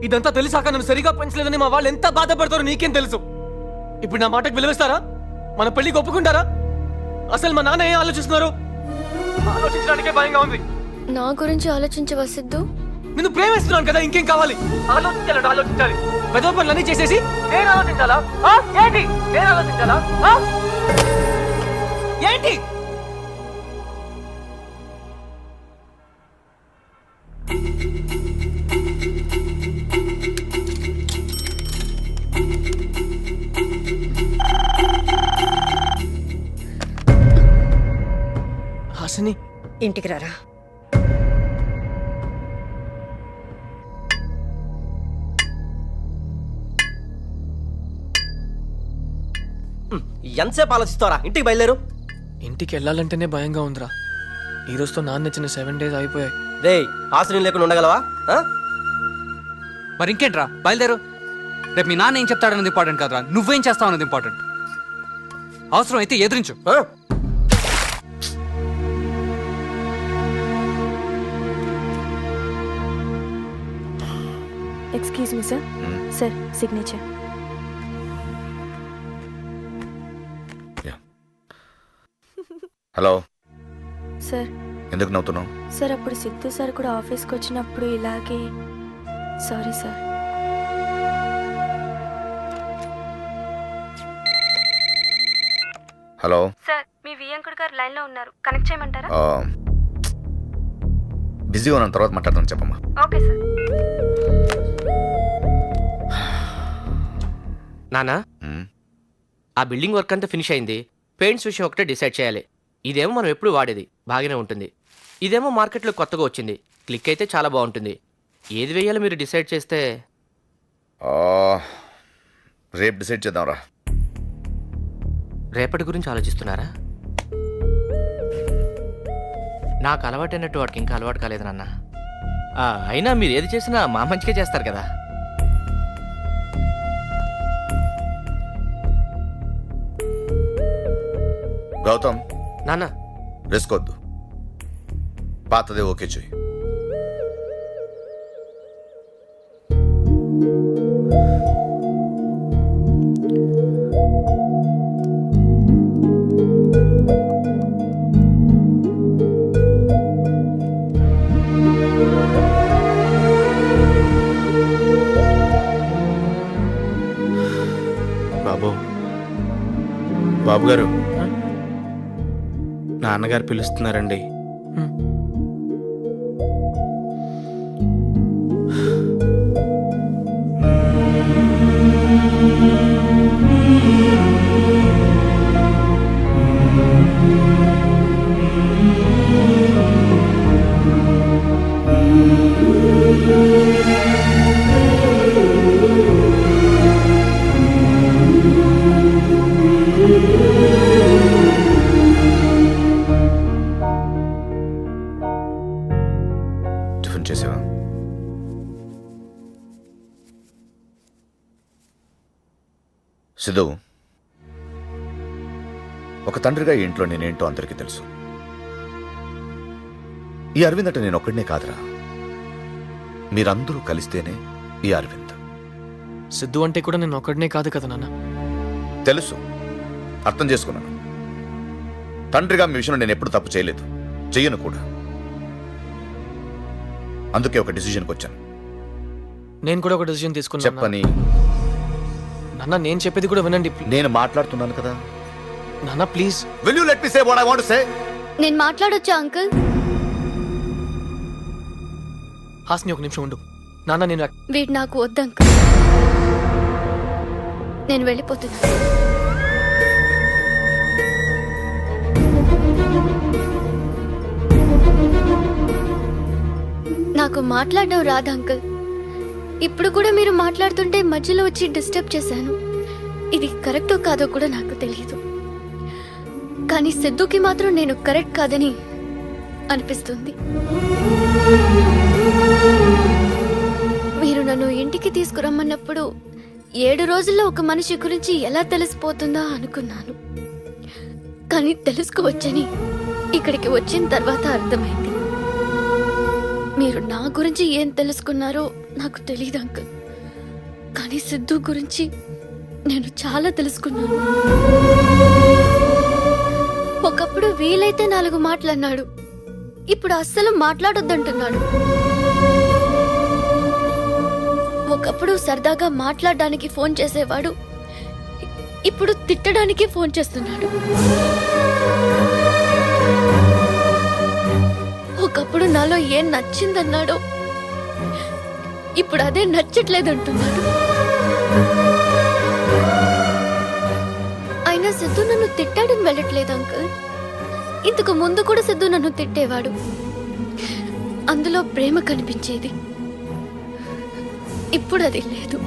ఇదంతా తెలిసాక నన్ను సరిగా పెంచలేదని మా వాళ్ళు ఎంత బాధపడతారో నీకేం తెలుసు? ఇప్పుడు నా మాటకు విలువిస్తారా? మన పెళ్లికి ఒప్పుకుంటారా? అసలు మా నాన్న ఏం ఆలోచిస్తున్నారు? ఆలోచించడానికే భయంగా ఉంది. నా గురించి ఆలోచించవా సిద్ధు? నిన్ను ప్రేమిస్తున్నాను కదా, ఇంకేం కావాలి? ఆలోచించాలంటే ఆలోచించాలి. పెద్ద పనులన్నీ చేసేసి నేను ఆలోచించాలా? ఏంటి నేను ఆలోచించాలా? ఏంటి? హాసిని, ఇంటికి రారా. ఎంతసేపు ఆలోచిస్తారా? ఇంటికి బయలుదేరు. ఇంటికి వెళ్ళాలంటేనే భయంగా ఉందిరా. ఈ రోజుతో నాన్న ఇచ్చిన 7 days అయిపోయాయి. రే ఆశ్రయం లేకుండా ఉండగలవా? మరి ఇంకేంట్రా, బయలుదేరు. రేపు మీ నాన్న ఏం చెప్తాడన్నది ఇంపార్టెంట్ కాదురా, నువ్వేం చేస్తావు అన్నది ఇంపార్టెంట్. అవసరం అయితే ఎదురించు. Excuse me sir. Sir signature. Hello, sir ఎందుకు నవ్వుతున్నావు? సార్ అప్పుడు సిద్ధు సార్ కూడా ఆఫీస్కి వచ్చినప్పుడు ఇలాగే. Sorry sir. హలో సార్ మీ వియంకుడు గారు లైన్లో ఉన్నారు, కనెక్ట్ చేయమంటారా? బిజీగా ఉన్నాను, తర్వాత మాట్లాడతాను, చెప్పమ్మా. Okay sir. నానా, ఆ బిల్డింగ్ వర్క్ అంతా ఫినిష్ అయింది. పెయింట్స్ విషయం ఒకటే డిసైడ్ చేయాలి. ఇదేమో మనం ఎప్పుడు వాడేది, బాగానే ఉంటుంది. ఇదేమో మార్కెట్లో కొత్తగా వచ్చింది, క్లిక్ అయితే చాలా బాగుంటుంది. ఏది వేయాలో మీరు డిసైడ్ చేస్తే. రేపు డిసైడ్ చేద్దాంరా. రేపటి గురించి ఆలోచిస్తున్నారా? నాకు అలవాటైనట్టు వాడికి ఇంకా అలవాటు కాలేదు నాన్న. అయినా మీరు ఏది చేసినా మా మంచిగా చేస్తారు కదా. గౌతమ్, నాన్న, రిస్క్ వద్దు, పాతదే ఓకే చెయ్యి. బాబు గారు, నాన్నగారు పిలుస్తున్నారండి. టిఫిన్ చేసావా? సిద్ధు, ఒక తండ్రిగా ఈ ఇంట్లో నేనేంటో అందరికీ తెలుసు. ఈ అరవింద్ అంటే నేను ఒక్కడినే కాదురా, మీరందరూ కలిస్తేనే ఈ అరవింద్. సిద్ధు అంటే కూడా నేను ఒక్కడనే కాదు కదా నాన్న. తెలుసు, అర్థం చేసుకున్నాను. తండ్రిగా మీ విషయంలో నేను ఎప్పుడు తప్పు చేయలేదు, చెయ్యను కూడా. అందుకే ఒక డిసిజన్కి వచ్చాను. నేను కూడా ఒక డెసిషన్ తీసుకున్నాను. చెప్పని. నాన్న, నేను చెప్పేది కూడా వినండి. నేను మాట్లాడుతున్నాను కదా నాన్న, please. Will you let me say what I want to say? నేను మాట్లాడొచ్చా అంకుల్? హాస్ని, ఒక నిమిషం ఉండు. నాన్న, నేను వీడు నాకు వద్దు అంకుల్, నేను వెళ్ళిపోతున్నా. నాకు మాట్లాడడం రాదు అంకుల్. ఇప్పుడు కూడా మీరు మాట్లాడుతుంటే మధ్యలో వచ్చి డిస్టర్బ్ చేశాను. ఇది కరెక్టో కాదో కూడా నాకు తెలియదు, కానీ సిద్ధుకి మాత్రం నేను కరెక్ట్ కాదని అనిపిస్తుంది. మీరు నన్ను ఇంటికి తీసుకురమ్మన్నప్పుడు 7 రోజుల్లో ఒక మనిషి గురించి ఎలా తెలిసిపోతుందో అనుకున్నాను, కానీ తెలుసుకోవచ్చని ఇక్కడికి వచ్చిన తర్వాత అర్థమైంది. మీరు నా గురించి ఏం తెలుసుకున్నారో నాకు తెలియదు అంకుల్, కానీ సిద్ధు గురించి నేను చాలా తెలుసుకున్నాను. ఒక ముందైతే 4 మాటలు అన్నాడు, ఇప్పుడు అస్సలు మాట్లాడొద్దంటున్నాడు. ఒకప్పుడు సరదాగా మాట్లాడడానికి ఫోన్ చేసేవాడు, ఇప్పుడు తిట్టడానికి ఫోన్ చేస్తున్నాడు. ఒకప్పుడు నాలో ఏం నచ్చిందన్నాడో ఇప్పుడు అదే నచ్చట్లేదంటున్నాడు. అయినా సిద్ధు నన్ను తిట్టాడని వెళ్ళట్లేదు అంకుల్. ఇంతకు ముందు కూడా సిద్ధు నన్ను తిట్టేవాడు, అందులో ప్రేమ కనిపించేది. ఇప్పుడు అది లేదు.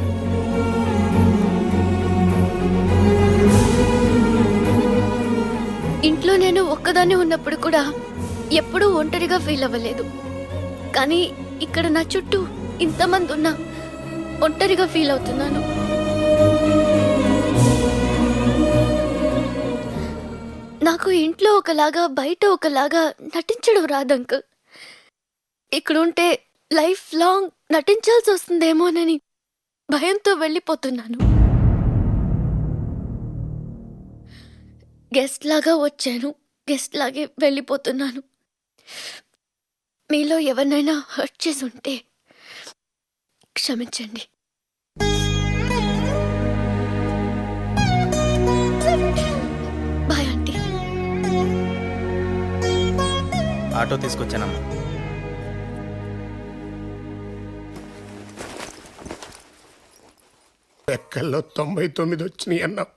ఇంట్లో నేను ఒక్కదాన్ని ఉన్నప్పుడు కూడా ఎప్పుడూ ఒంటరిగా ఫీల్ అవ్వలేదు. కానీ ఇక్కడ నా చుట్టూ ఇంతమంది ఉన్నా ఒంటరిగా ఫీల్ అవుతున్నాను. నాకు ఇంట్లో ఒకలాగా బయట ఒకలాగా నటించడం రాదు అంకుల్. ఇక్కడ ఉంటే లైఫ్ లాంగ్ నటించాల్సి వస్తుందేమోనని భయంతో వెళ్ళిపోతున్నాను. గెస్ట్ లాగా వచ్చాను, గెస్ట్ లాగే వెళ్ళిపోతున్నాను. మీలో ఎవరినైనా హర్ట్ చేసి ఉంటే క్షమించండి. Bye aunty. ఆటో తీసుకొచ్చానమ్మా. లెక్కల్లో 99 వచ్చినాయి అన్నావు,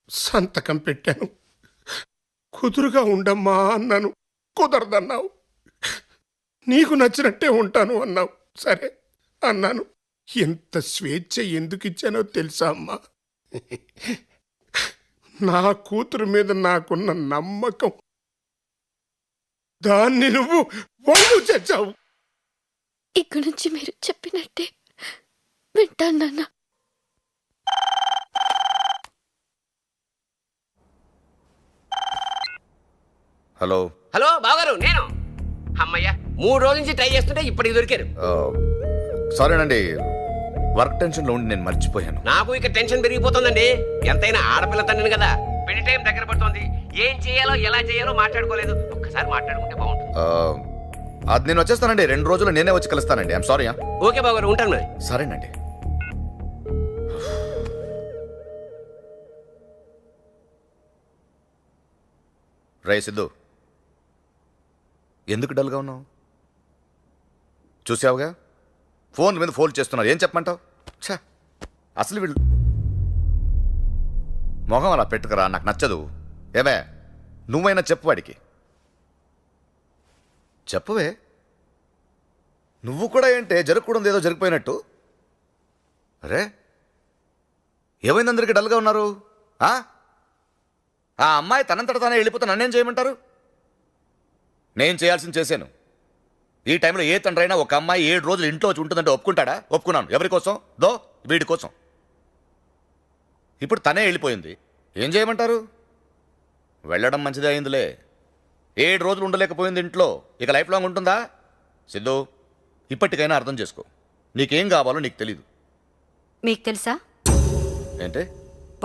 సంతకం పెట్టాను. కుదురుగా ఉండమ్మా అన్నాను, కుదరదన్నావు. నీకు నచ్చినట్టే ఉంటాను అన్నావు, సరే అన్నాను. ఎంత స్వేచ్ఛ ఎందుకు ఇచ్చానో తెలుసా అమ్మా? నా కూతురు మీద నాకున్న నమ్మకం, దాన్ని నువ్వు ఒళ్ళు చేశావు. ఇక్కడి నుంచి మీరు చెప్పినట్టే వింటాను నాన్న. హలో హలో బావగారు, నేను అమ్మయ్య 3 రోజుల నుంచి ట్రై చేస్తుంటే ఇప్పటికి దొరికారు. సారీనండి, వర్క్ టెన్షన్లో ఉండి నేను మర్చిపోయాను. నాకు ఇక టెన్షన్ పెరిగిపోతుందండి. ఎంతైనా ఆడపిల్ల తండ్రిని కదా, పెళ్లి టైం దగ్గర పడుతోంది. ఏం చేయాలో ఎలా చేయాలో మాట్లాడుకోలేదు. ఒక్కసారి మాట్లాడుకుంటే బాగుంటుంది. అది నేను వచ్చేస్తానండి, 2 రోజులు నేనే వచ్చి కలుస్తానండి. I'm sorry. ఓకే బావగారు, ఉంటాను మరి. సరేనండి. రే సిద్ధు, ఎందుకు డల్గా ఉన్నావు? చూసావుగా, ఫోన్ మీద ఫోల్డ్ చేస్తున్నారు. ఏం చెప్పమంటావు? ఛా, అసలు వీళ్ళు మొహం అలా పెట్టుకురా, నాకు నచ్చదు. ఏమే, నువ్వైనా చెప్పు వాడికి. చెప్పవే. నువ్వు కూడా ఏంటే జరగకూడదు ఏదో జరిగిపోయినట్టు? అరే, ఏమైంది అందరికీ డల్గా ఉన్నారు? ఆ అమ్మాయి తనంతట తానే వెళ్ళిపోతే నన్నేం చేయమంటారు? నేను చేయాల్సింది చేశాను. ఈ టైంలో ఏ తండ్రైనా ఒక అమ్మాయి 7 రోజులు ఇంట్లో వచ్చి ఉంటుందంటే ఒప్పుకుంటాడా? ఒప్పుకున్నాను. ఎవరి కోసం? వీడి కోసం. ఇప్పుడు తనే వెళ్ళిపోయింది, ఏం చేయమంటారు? వెళ్ళడం మంచిదే అయిందిలే. 7 రోజులు ఉండలేకపోయింది ఇంట్లో, ఇక లైఫ్ లాంగ్ ఉంటుందా? సిద్ధు, ఇప్పటికైనా అర్థం చేసుకో. నీకేం కావాలో నీకు తెలీదు. మీకు తెలుసా? ఏంటే?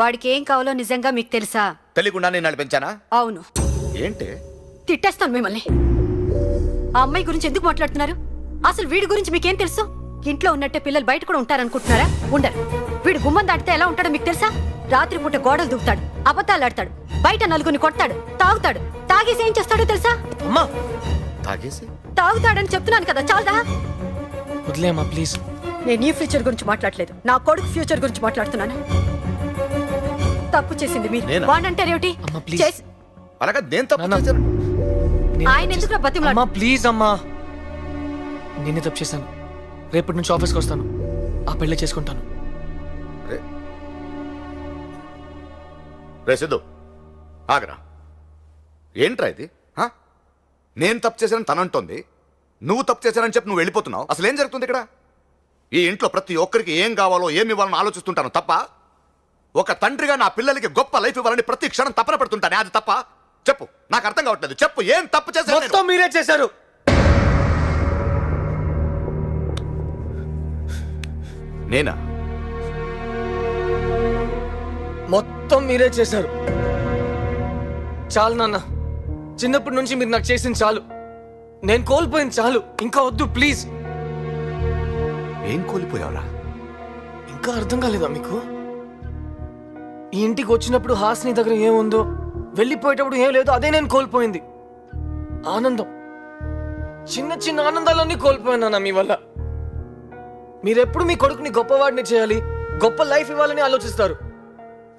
వాడికి ఏం కావాలో నిజంగా మీకు తెలుసా? తెలియకుండా నేను నాడు పెంచానా? అవును. ఏంటే? తిట్టేస్తాను మిమ్మల్ని. ఆ అమ్మాయి గురించి ఎందుకు మాట్లాడుతున్నారు? అసలు వీడి గురించి మీకేం తెలుసు? ఇంట్లో ఉన్నట్టే పిల్లలు బయట కూడా ఉంటారనుకుంటున్నారా? ఉండరు. వీడు గుమ్మం దాటితే ఎలా ఉంటాడో మీకు తెలుసా? రాత్రిపూట గోడలు దూకుతాడు, అబద్ధాలు ఆడతాడు, బయట నలుగురిని కొడతాడు, తాగుతాడు. తాగేసి ఏం చేస్తాడో తెలుసా? అమ్మా, తాగేసి తాగుతాడని చెప్తున్నాను కదా, చాలదా? వదిలేమ్మా ప్లీజ్. నేను ఈ ఫ్యూచర్ గురించి మాట్లాడలేదు, నా కొడుకు ఫ్యూచర్ గురించి మాట్లాడుతున్నాను. తప్పు చేసింది మీరు. నేనా? వాడంటారేమిటి? అమ్మా, ప్లీజ్. చేసి- అలాగా నేను తప్పు నాన్న. చేశాను. ఆయన ఎందుకు బతిమలాడు? అమ్మా ప్లీజ్ అమ్మా, నేనే తప్పు చేశాను. రేపటి నుంచి ఆఫీస్కి వస్తాను, ఆ పెళ్ళి చేసుకుంటాను. రే సిద్ధు, ఆగరా. ఏంట్రా ఇది? నేను తప్పు చేశానని తనంటోంది, నువ్వు తప్పు చేశానని చెప్పి నువ్వు వెళ్ళిపోతున్నావు. అసలు ఏం జరుగుతుంది ఇక్కడ? ఈ ఇంట్లో ప్రతి ఒక్కరికి ఏం కావాలో ఏమి ఇవ్వాలని ఆలోచిస్తుంటాను తప్ప, ఒక తండ్రిగా నా పిల్లలకి గొప్ప లైఫ్ ఇవ్వాలని ప్రతి క్షణం తపన పడుతుంటానే. అది తప్ప? చెప్పు, నాకు అర్థం కావట్లేదు. చెప్పు, ఏం తప్పు చేశాను? మొత్తం మీరే చేశారు. నేనా? మొత్తం మీరే చేశారు. చాలు నాన్న, చిన్నప్పటి నుంచి మీరు నాకు చేసింది చాలు. నేను కోల్పోయింది చాలు. ఇంకా వద్దు ప్లీజ్. ఏం కోల్పోయావురా? ఇంకా అర్థం కాలేదా మీకు? ఈ ఇంటికి వచ్చినప్పుడు హాస్ని దగ్గర ఏముందో, వెళ్ళిపోయేటప్పుడు ఏం లేదో అదే నేను కోల్పోయింది. ఆనందం. చిన్న చిన్న ఆనందాలన్నీ కోల్పోయాను మీ వల్ల. మీరెప్పుడు మీ కొడుకుని గొప్పవాడిని చేయాలి, గొప్ప లైఫ్ ఇవ్వాలని ఆలోచిస్తారు.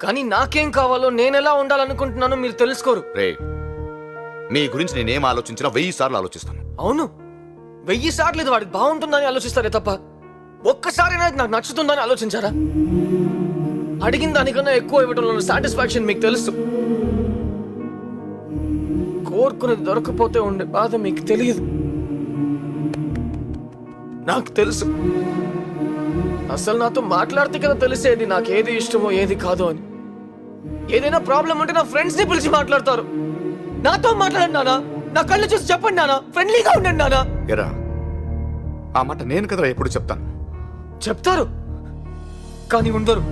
కానీ నాకేం కావాలో, నేను ఎలా ఉండాలనుకుంటున్నానో మీరు తెలుసుకోరు. రే, మీ గురించి నేనేం ఆలోచించినా 1000 సార్లు ఆలోచిస్తాను. అవును, 1000 సార్లు ఇది వాడికి బాగుంటుందని ఆలోచిస్తారే తప్ప ఒక్కసారైనా ఇది నాకు నచ్చుతుందని ఆలోచించారా? అడిగిన దానికన్నా ఎక్కువ ఇవ్వడంలో ఉన్న సాటిస్ఫాక్షన్ మీకు తెలుసు. కోరుకునేది దొరకపోతే ఉండే బాధ మీకు తెలియదు. నాకు తెలుసు. అసలు నాతో మాట్లాడితే కదా తెలిసేది నాకు ఏది ఇష్టమో ఏది కాదో అని. ఏదైనా ప్రాబ్లం ఉంటే నా ఫ్రెండ్స్ ని పిలిచి మాట్లాడతారు. నాతో మాట్లాడండి నానా, నా కళ్ళు చూసి చెప్పండి నానా, ఫ్రెండ్లీగా ఉండండి నానా. ఎరా, ఆ మాట నేను కదరా ఎప్పుడు చెప్తాను. చెప్తారు కానీ ఉండరు.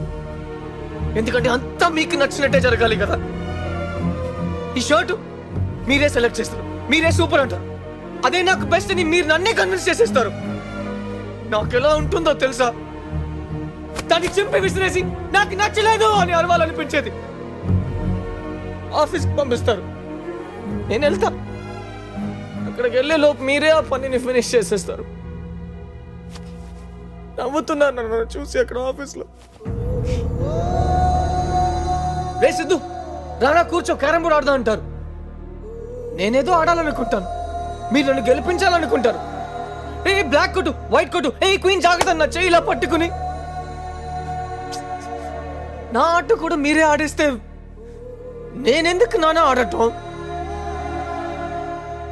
ఎందుకంటే అంతా మీకు నచ్చినట్టే జరగాలి కదా. ఈ షర్టు మీరే సెలెక్ట్ చేస్తారు, మీరే సూపర్ అంటారు. అదే నాకు బెస్ట్ అని మీరు నన్నే కన్విన్స్ చేసేస్తారు. నాకు ఎలా ఉంటుందో తెలుసా? దాన్ని చింపి విసిరేసి నాకు నచ్చలేదు అని అరవాలనిపించేది. ఆఫీస్కి పంపిస్తారు, నేను వెళ్తా. అక్కడికి వెళ్ళే లోపు మీరే ఆ పనిని ఫినిష్ చేసేస్తారు. నవ్వుతున్నారు నన్ను చూసి అక్కడ ఆఫీస్లో. రే సిద్ధు, రానా కూర్చో, క్యారమ్ బోర్డ్ ఆడదాం అంటారు. నేనేదో ఆడాలనుకుంటాను, మీరు నన్ను గెలిపించాలనుకుంటారు. ఏ బ్లాక్ కొట్టు, వైట్ కొట్టు, ఏ క్వీన్ జాగ్రత్త నా చెయ్యి ఇలా పట్టుకుని. నా ఆట కూడా మీరే ఆడిస్తే నేనెందుకు నాన్న ఆడటం?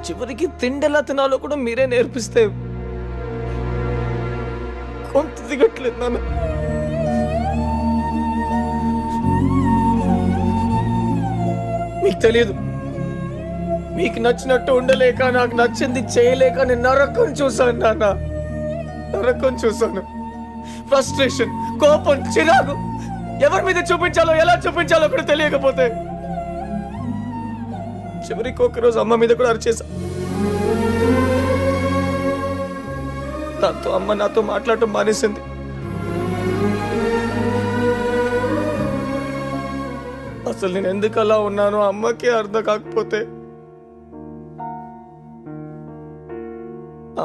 చివరికి తిండెలా తినాలో కూడా మీరే నేర్పిస్తే కొంత దిగట్లేదు నాన్న. మీకు తెలియదు, మీకు నచ్చినట్టు ఉండలేక, నాకు నచ్చింది చేయలేక నేను నరకం చూశాను నాన్న. నరకం చూశాను. ఫ్రస్ట్రేషన్, కోపం, చిరాకు, ఎవరి మీద చూపించాలో ఎలా చూపించాలో కూడా తెలియకపోతే చివరికి ఒకరోజు అమ్మ మీద కూడా అరిచేసా. దాంతో అమ్మ నాతో మాట్లాడటం మానేసింది. అసలు నేను ఎందుకు అలా ఉన్నానో అమ్మకే అర్థం కాకపోతే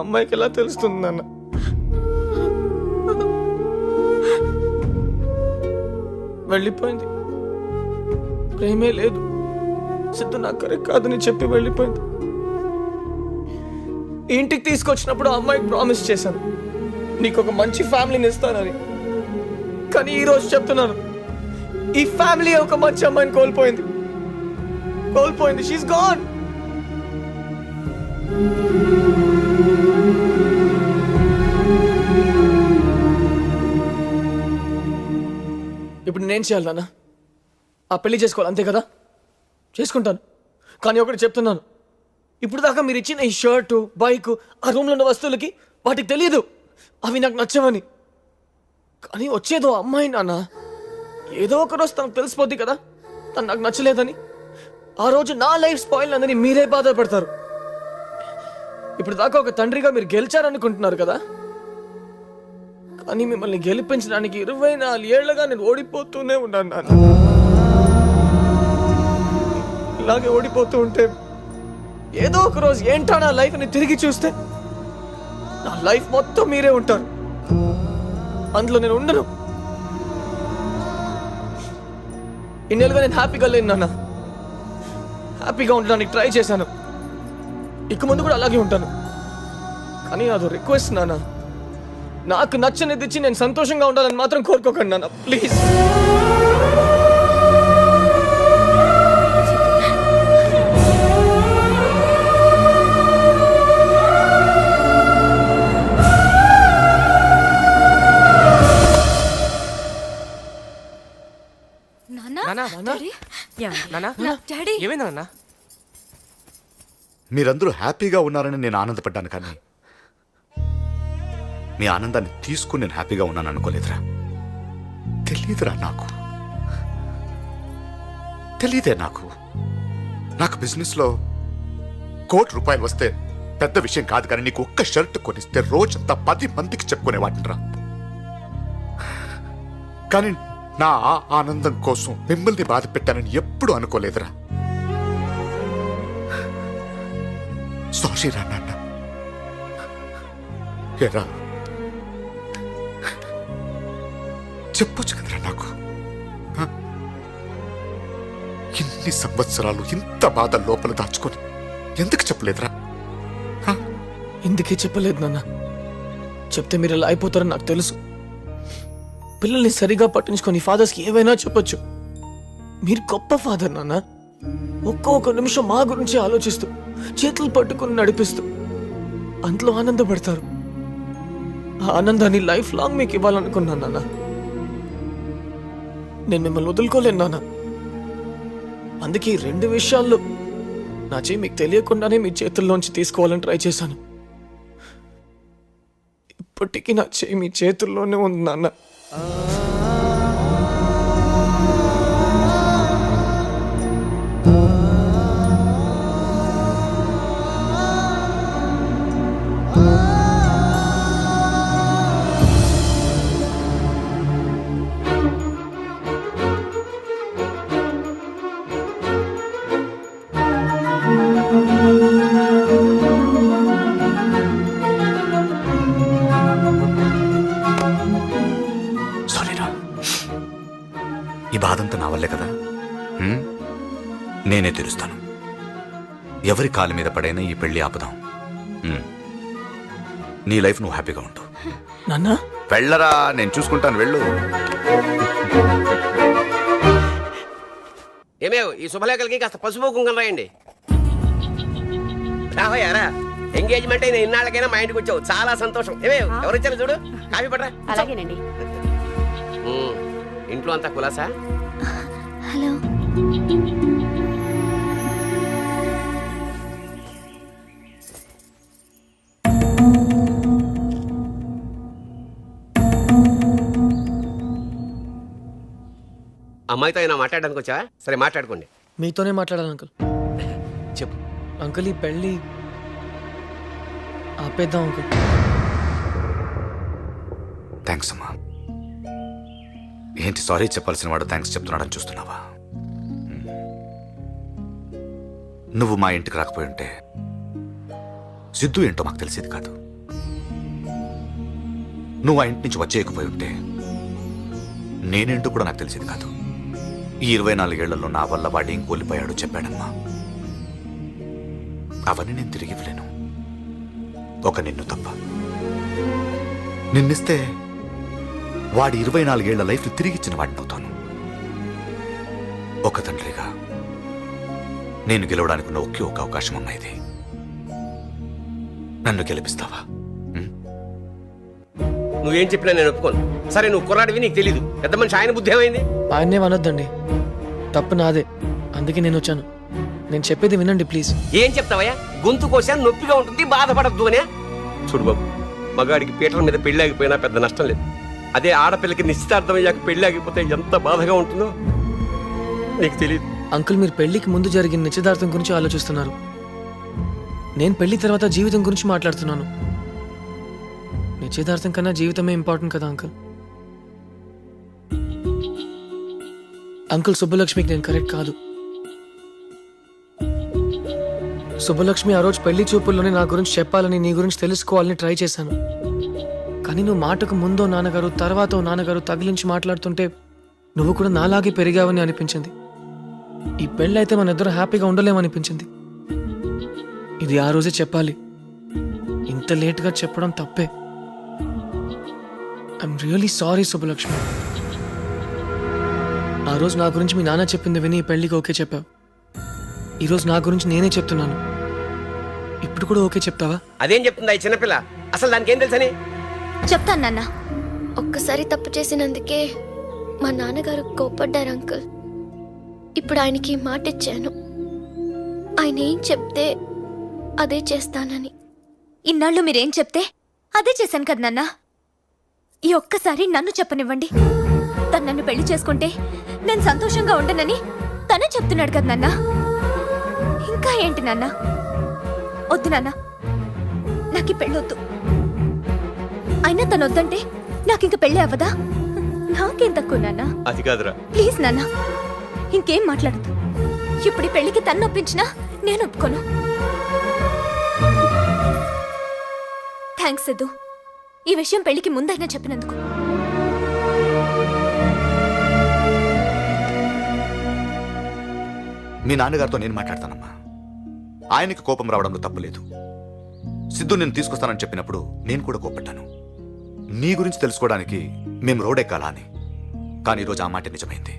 అమ్మాయికి ఎలా తెలుస్తుంది నాన్న? వెళ్ళిపోయింది. ప్రేమే లేదు, సిద్ధు నాకు కరెక్ట్ కాదని చెప్పి వెళ్ళిపోయింది. ఇంటికి తీసుకొచ్చినప్పుడు అమ్మాయికి ప్రామిస్ చేశాను, నీకు ఒక మంచి ఫ్యామిలీని ఇస్తానని. కానీ ఈ రోజు చెప్తున్నాను, ఈ ఫ్యామిలీ ఒక మంచి అమ్మాయిని కోల్పోయింది. She's gone. ఇప్పుడు నేను చేయాలి నాన్న? ఆ పెళ్లి చేసుకోవాలి అంతే కదా? చేసుకుంటాను. కానీ ఒకటి చెప్తున్నాను, ఇప్పుడు దాకా మీరు ఇచ్చిన ఈ షర్టు, బైకు, ఆ రూమ్లో ఉన్న వస్తువులకి వాటికి తెలియదు అవి నాకు నచ్చవని. కానీ వచ్చేదో అమ్మాయి నాన్న. ఏదో ఒక రోజు తనకు తెలిసిపోద్ది కదా తను నాకు నచ్చలేదని. ఆ రోజు నా లైఫ్ స్పాయిల్ అందని మీరే బాధపడతారు. ఇప్పుడు దాకా ఒక తండ్రిగా మీరు గెలిచారనుకుంటున్నారు కదా, కానీ మిమ్మల్ని గెలిపించడానికి 24 ఏళ్లుగా నేను ఓడిపోతూనే ఉన్నాను నాన్న. ఇలాగే ఓడిపోతూ ఉంటే ఏదో ఒక రోజు ఏంటా నా లైఫ్ ని తిరిగి చూస్తే నా లైఫ్ మొత్తం మీరే ఉంటారు, అందులో నేను ఉండను. ఇన్నేళ్ళుగా నేను హ్యాపీగా లేను నాన్న. హ్యాపీగా ఉండడానికి ట్రై చేశాను, ఇక ముందు కూడా అలాగే ఉంటాను. కానీ అదో రిక్వెస్ట్ నాన్న, నాకు నచ్చనిది ఇచ్చి నేను సంతోషంగా ఉండాలని మాత్రం కోరుకోకండి నాన్న, ప్లీజ్. మీరందరూ హ్యాపీగా ఉన్నారని నేను ఆనందపడ్డాను, కానీ మీ ఆనందాన్ని తీసుకుని నేను హ్యాపీగా ఉన్నాను అనుకోలేదురా. తెలియదురా, తెలియదే నాకు బిజినెస్లో 1,00,00,000 రూపాయలు వస్తే పెద్ద విషయం కాదు, కానీ నీకు ఒక్క షర్ట్ కొనిస్తే రోజంతా 10 మందికి చెప్పుకునేవాటిరా. కానీ నా ఆ ఆనందం కోసం మిమ్మల్ని బాధ పెట్టానని ఎప్పుడు అనుకోలేదురా. సారీ రా నాన్న. ఎరా చెప్పొచ్చు కదరా నాకు. ఇన్ని సంవత్సరాలు ఇంత బాధ లోపల దాచుకొని ఎందుకు చెప్పలేదురా? ఇందుకే చెప్పలేదు నాన్న. చెప్తే మీరు ఇలా అయిపోతారని నాకు తెలుసు. పిల్లల్ని సరిగా పట్టించుకొని ఫాదర్స్కి ఏవైనా చెప్పొచ్చు. మీరు గొప్ప ఫాదర్ నాన్న. ఒక్క నిమిషం మా గురించి ఆలోచిస్తూ చేతులు పట్టుకుని నడిపిస్తూ అంతలో ఆనందపడతారు. ఆ ఆనందాన్ని లైఫ్ లాంగ్ మీకు ఇవ్వాలనుకున్నాను నాన్న. నేను మిమ్మల్ని వదులుకోలేను నాన్న. అందుకే ఈ 2 విషయాల్లో నా చేయి మీకు తెలియకుండానే మీ చేతుల్లోంచి తీసుకోవాలని ట్రై చేశాను. ఇప్పటికీ నా చేయి మీ చేతుల్లోనే ఉంది నాన్న. సారీరా, ఈ బాధంతా నా వల్లే కదా. నేనే తీరుస్తాను. ఎవరి కాలు మీద పడైనా ఈ పెళ్లి ఆపుదాం. నీ లైఫ్ నువ్వు హ్యాపీగా ఉండు. నాన్న వెళ్ళరా, నేను చూసుకుంటాను. వెళ్ళు. ఏమేవ్ ఈ శుభలేఖలకి కాస్త పసుపు కుంకుమ రాయండి. రావయ్యారా, ఎంగేజ్మెంట్ అయిన ఇన్నాళ్ళకైనా మా ఇంటికి వచ్చావు, చాలా సంతోషం. ఏమేవ్ ఎవరు వచ్చారు చూడు, కాఫీ పట్రా. అలాగేనండి. ఇంట్లో అంతా కులాసా? హలో. అమ్మాయితో అయినా మాట్లాడడానికి వచ్చా? సరే మాట్లాడుకోండి. మీతోనే మాట్లాడాలి అంకుల్. చెప్పు. అంకుల్ ఈ పెళ్ళి ఆపేద్దాం అంకుల్. థ్యాంక్స్ అమ్మా. ఏంటి సారీ చెప్పాల్సిన వాడు థ్యాంక్స్ చెప్తున్నాడని చూస్తున్నావా? నువ్వు మా ఇంటికి రాకపోయి ఉంటే సిద్ధు ఏంటో మాకు తెలిసేది కాదు. నువ్వు ఆ ఇంటి నుంచి వచ్చేయకపోయి ఉంటే నేనేంటో కూడా నాకు తెలిసేది కాదు. ఈ 24 ఏళ్లలో నా వల్ల వాడు ఏం కోల్పోయాడో చెప్పాడమ్మా. అవన్నీ నేను తిరిగి ఇవ్వలేను, ఒక నిన్ను తప్ప. నిన్నిస్తే వాడి 24 ఏళ్ల లైఫ్ తిరిగిచ్చిన వాడినవుతాను. ఒక తండ్రిగా నేను గెలవడానికి ఉన్న ఒకే ఒక అవకాశం అమ్మా ఇది. నన్ను గెలిపిస్తావా? నువ్వేం చెప్పినా నేను ఒప్పుకోను. సరే నువ్వు కుర్రాడివి, నీకు తెలీదు. పెద్ద మనిషి ఆయన బుద్ధి ఏమైంది? ఆయన్నే అనొద్దండి, తప్పు నాదే. అందుకే నేను వచ్చాను. నేను చెప్పేది వినండి ప్లీజ్. ఏం చెప్తావయ్యా? గొంతు కోసా నొప్పిగా ఉంటుంది, బాధపడద్దు అనే. చూడు బాబు, మగాడికి పీటల మీద పెళ్లి ఆగిపోయినా పెద్ద నష్టం లేదు. అదే ఆడపిల్లకి నిశ్చితార్థం అయ్యాక పెళ్లి ఆగిపోతే ఎంత బాధగా ఉంటుందో నీకు తెలియదు. అంకుల్ మీరు పెళ్లికి ముందు జరిగిన నిశ్చితార్థం గురించి ఆలోచిస్తున్నారు. నేను పెళ్లి తర్వాత జీవితం గురించి మాట్లాడుతున్నాను. నిశ్చితార్థం కన్నా జీవితమే ఇంపార్టెంట్ కదా అంకుల్. అంకుల్ సుబ్బలక్ష్మికి నేను కరెక్ట్ కాదు. సుబ్బలక్ష్మి ఆ రోజు పెళ్లి చూపుల్లోనే నా గురించి చెప్పాలని, నీ గురించి తెలుసుకోవాలని ట్రై చేశాను. కానీ నువ్వు మాటకు ముందో నాన్నగారు, తర్వాత నాన్నగారు తగిలించి మాట్లాడుతుంటే నువ్వు కూడా నాలాగే పెరిగావని అనిపించింది. ఈ పెళ్ళైతే మన ఇద్దరు హ్యాపీగా ఉండలేమనిపించింది. ఇది ఆ రోజే చెప్పాలి. ఇంత లేట్గా చెప్పడం తప్పే. I'm really sorry Subbalakshmi. ఆ రోజు నా గురించి మీ నాన్న చెప్పింది విని ఈ పెళ్లికి ఓకే చెప్పావు. ఈరోజు నా గురించి నేనే చెప్తున్నాను. ఇప్పుడు కూడా ఓకే చెప్తావా? అదేం చెప్తుందా ఈ చిన్నపిల్ల? అసలు దానికి ఏం తెలుసని? చెప్తాను నాన్న. ఒక్కసారి తప్పు చేసినందుకే మా నాన్నగారు కోపడ్డారు అంకుల్. ఇప్పుడు ఆయనకి మాట ఇచ్చాను, ఆయన ఏం చెప్తే అదే చేస్తానని. ఇన్నాళ్ళు మీరేం చెప్తే అదే చేశాను కదా నాన్న. ఈ ఒక్కసారి నన్ను చెప్పనివ్వండి. తను నన్ను పెళ్లి చేసుకుంటే నేను సంతోషంగా ఉండనని తనే చెప్తున్నాడు కదా నాన్న. ఇంకా ఏంటి నాన్న? వద్దు నాన్న, నాకు ఈ పెళ్ళొద్దు. అయినా తను వద్దంటే నాకు ఇంక పెళ్ళి అవ్వదా? నాకేం తక్కువ నాన్న. అది కాదురా. ప్లీజ్ నాన్న, ఇంకేం మాట్లాడదు. ఇప్పుడు ఈ పెళ్లికి తన్ను ఒప్పించినా నేను ఒప్పుకోను. థ్యాంక్స్ సిద్ధు, ఈ విషయం పెళ్లికి ముందైనా చెప్పినందుకు. మీ నాన్నగారితో నేను మాట్లాడతానమ్మా. ఆయనకి కోపం రావడంలో తప్పు లేదు. సిద్ధు నేను తీసుకొస్తానని చెప్పినప్పుడు నేను కూడా కోపడ్డాను. నీ గురించి తెలుసుకోవడానికి మేము రోడ్ ఎక్కాలా అని. కానీ ఈరోజు ఆ మాట నిజమైంది.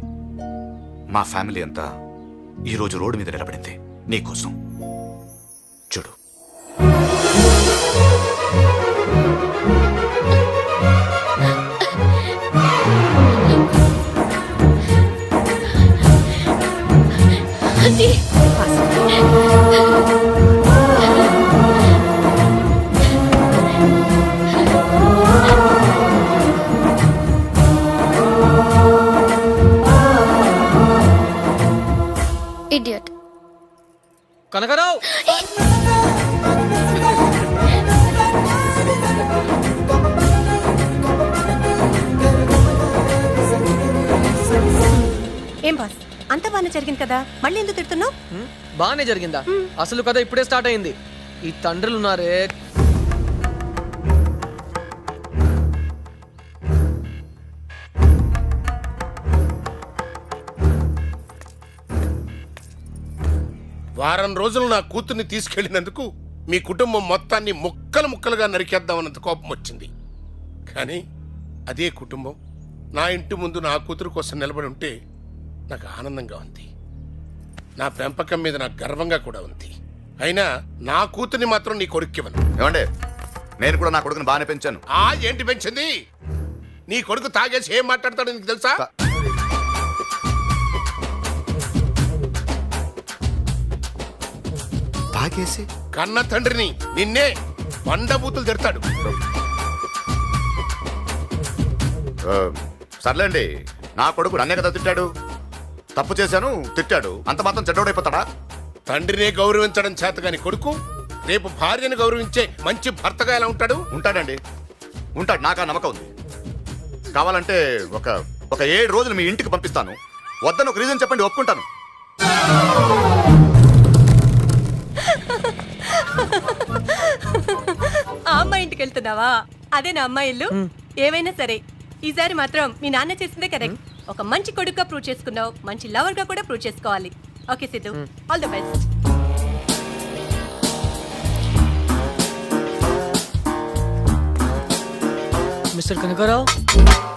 మా ఫ్యామిలీ అంతా ఈరోజు రోడ్డు మీద నిలబడింది నీకోసం. చూడు, ఇడియట్. కనకరావు, ఏం బాస్, అంత బాగానే జరిగింది కదా, మళ్ళీ ఎందుకు తిడుతున్నావు? బాగానే జరిగిందా? అసలు కథ ఇప్పుడే స్టార్ట్ అయింది. ఈ తండ్రులు ఉన్నారే, వారం రోజులు నా కూతుర్ని తీసుకెళ్లినందుకు మీ కుటుంబం మొత్తాన్ని ముక్కలు ముక్కలుగా నరికేద్దామన్నంత కోపం వచ్చింది. కానీ అదే కుటుంబం నా ఇంటి ముందు నా కూతురు కోసం నిలబడి ఉంటే నాకు ఆనందంగా ఉంది. నా పెంపకం మీద నాకు గర్వంగా కూడా ఉంది. అయినా నా కూతుర్ని మాత్రం నీ కొడుక్కివ్వను. ఏమండే, నేను కూడా నా కొడుకుని బాగానే పెంచాను. ఏంటి పెంచింది? నీ కొడుకు తాగేసి ఏం మాట్లాడతాడో నీకు తెలుసా? తాగేసి కన్న తండ్రిని నిన్నే బండబూతులు తిడతాడు. సర్లేండి, నా కొడుకు నన్నే కదా తిట్టాడు. తప్పు చేశాను, తిట్టాడు, అంత మాత్రం చెడ్డోడైపోతాడా? తండ్రినే గౌరవించడం చేతగాని కొడుకు రేపు భార్యను గౌరవించే మంచి భర్తగా ఎలా ఉంటాడు? ఉంటాడండి, ఉంటాడు. నాకు ఆ నమ్మకం ఉంది. కావాలంటే ఒక 7 రోజులు మీ ఇంటికి పంపిస్తాను. వద్దని ఒక రీజన్ చెప్పండి, ఒప్పుకుంటాను. ఆ అమ్మాయి ఇంటికి వెళ్తున్నావా? అదే నా అమ్మాయి ఇల్లు. ఏమైనా సరే ఈసారి మాత్రం మీ నాన్న చేసిందే కరెక్ట్. ఒక మంచి కొడుకుగా ప్రూవ్ చేసుకున్నావు, మంచి లవర్ గా కూడా ప్రూవ్ చేసుకోవాలి. Okay Siddhu, all the best. Mister Kanaka Rao,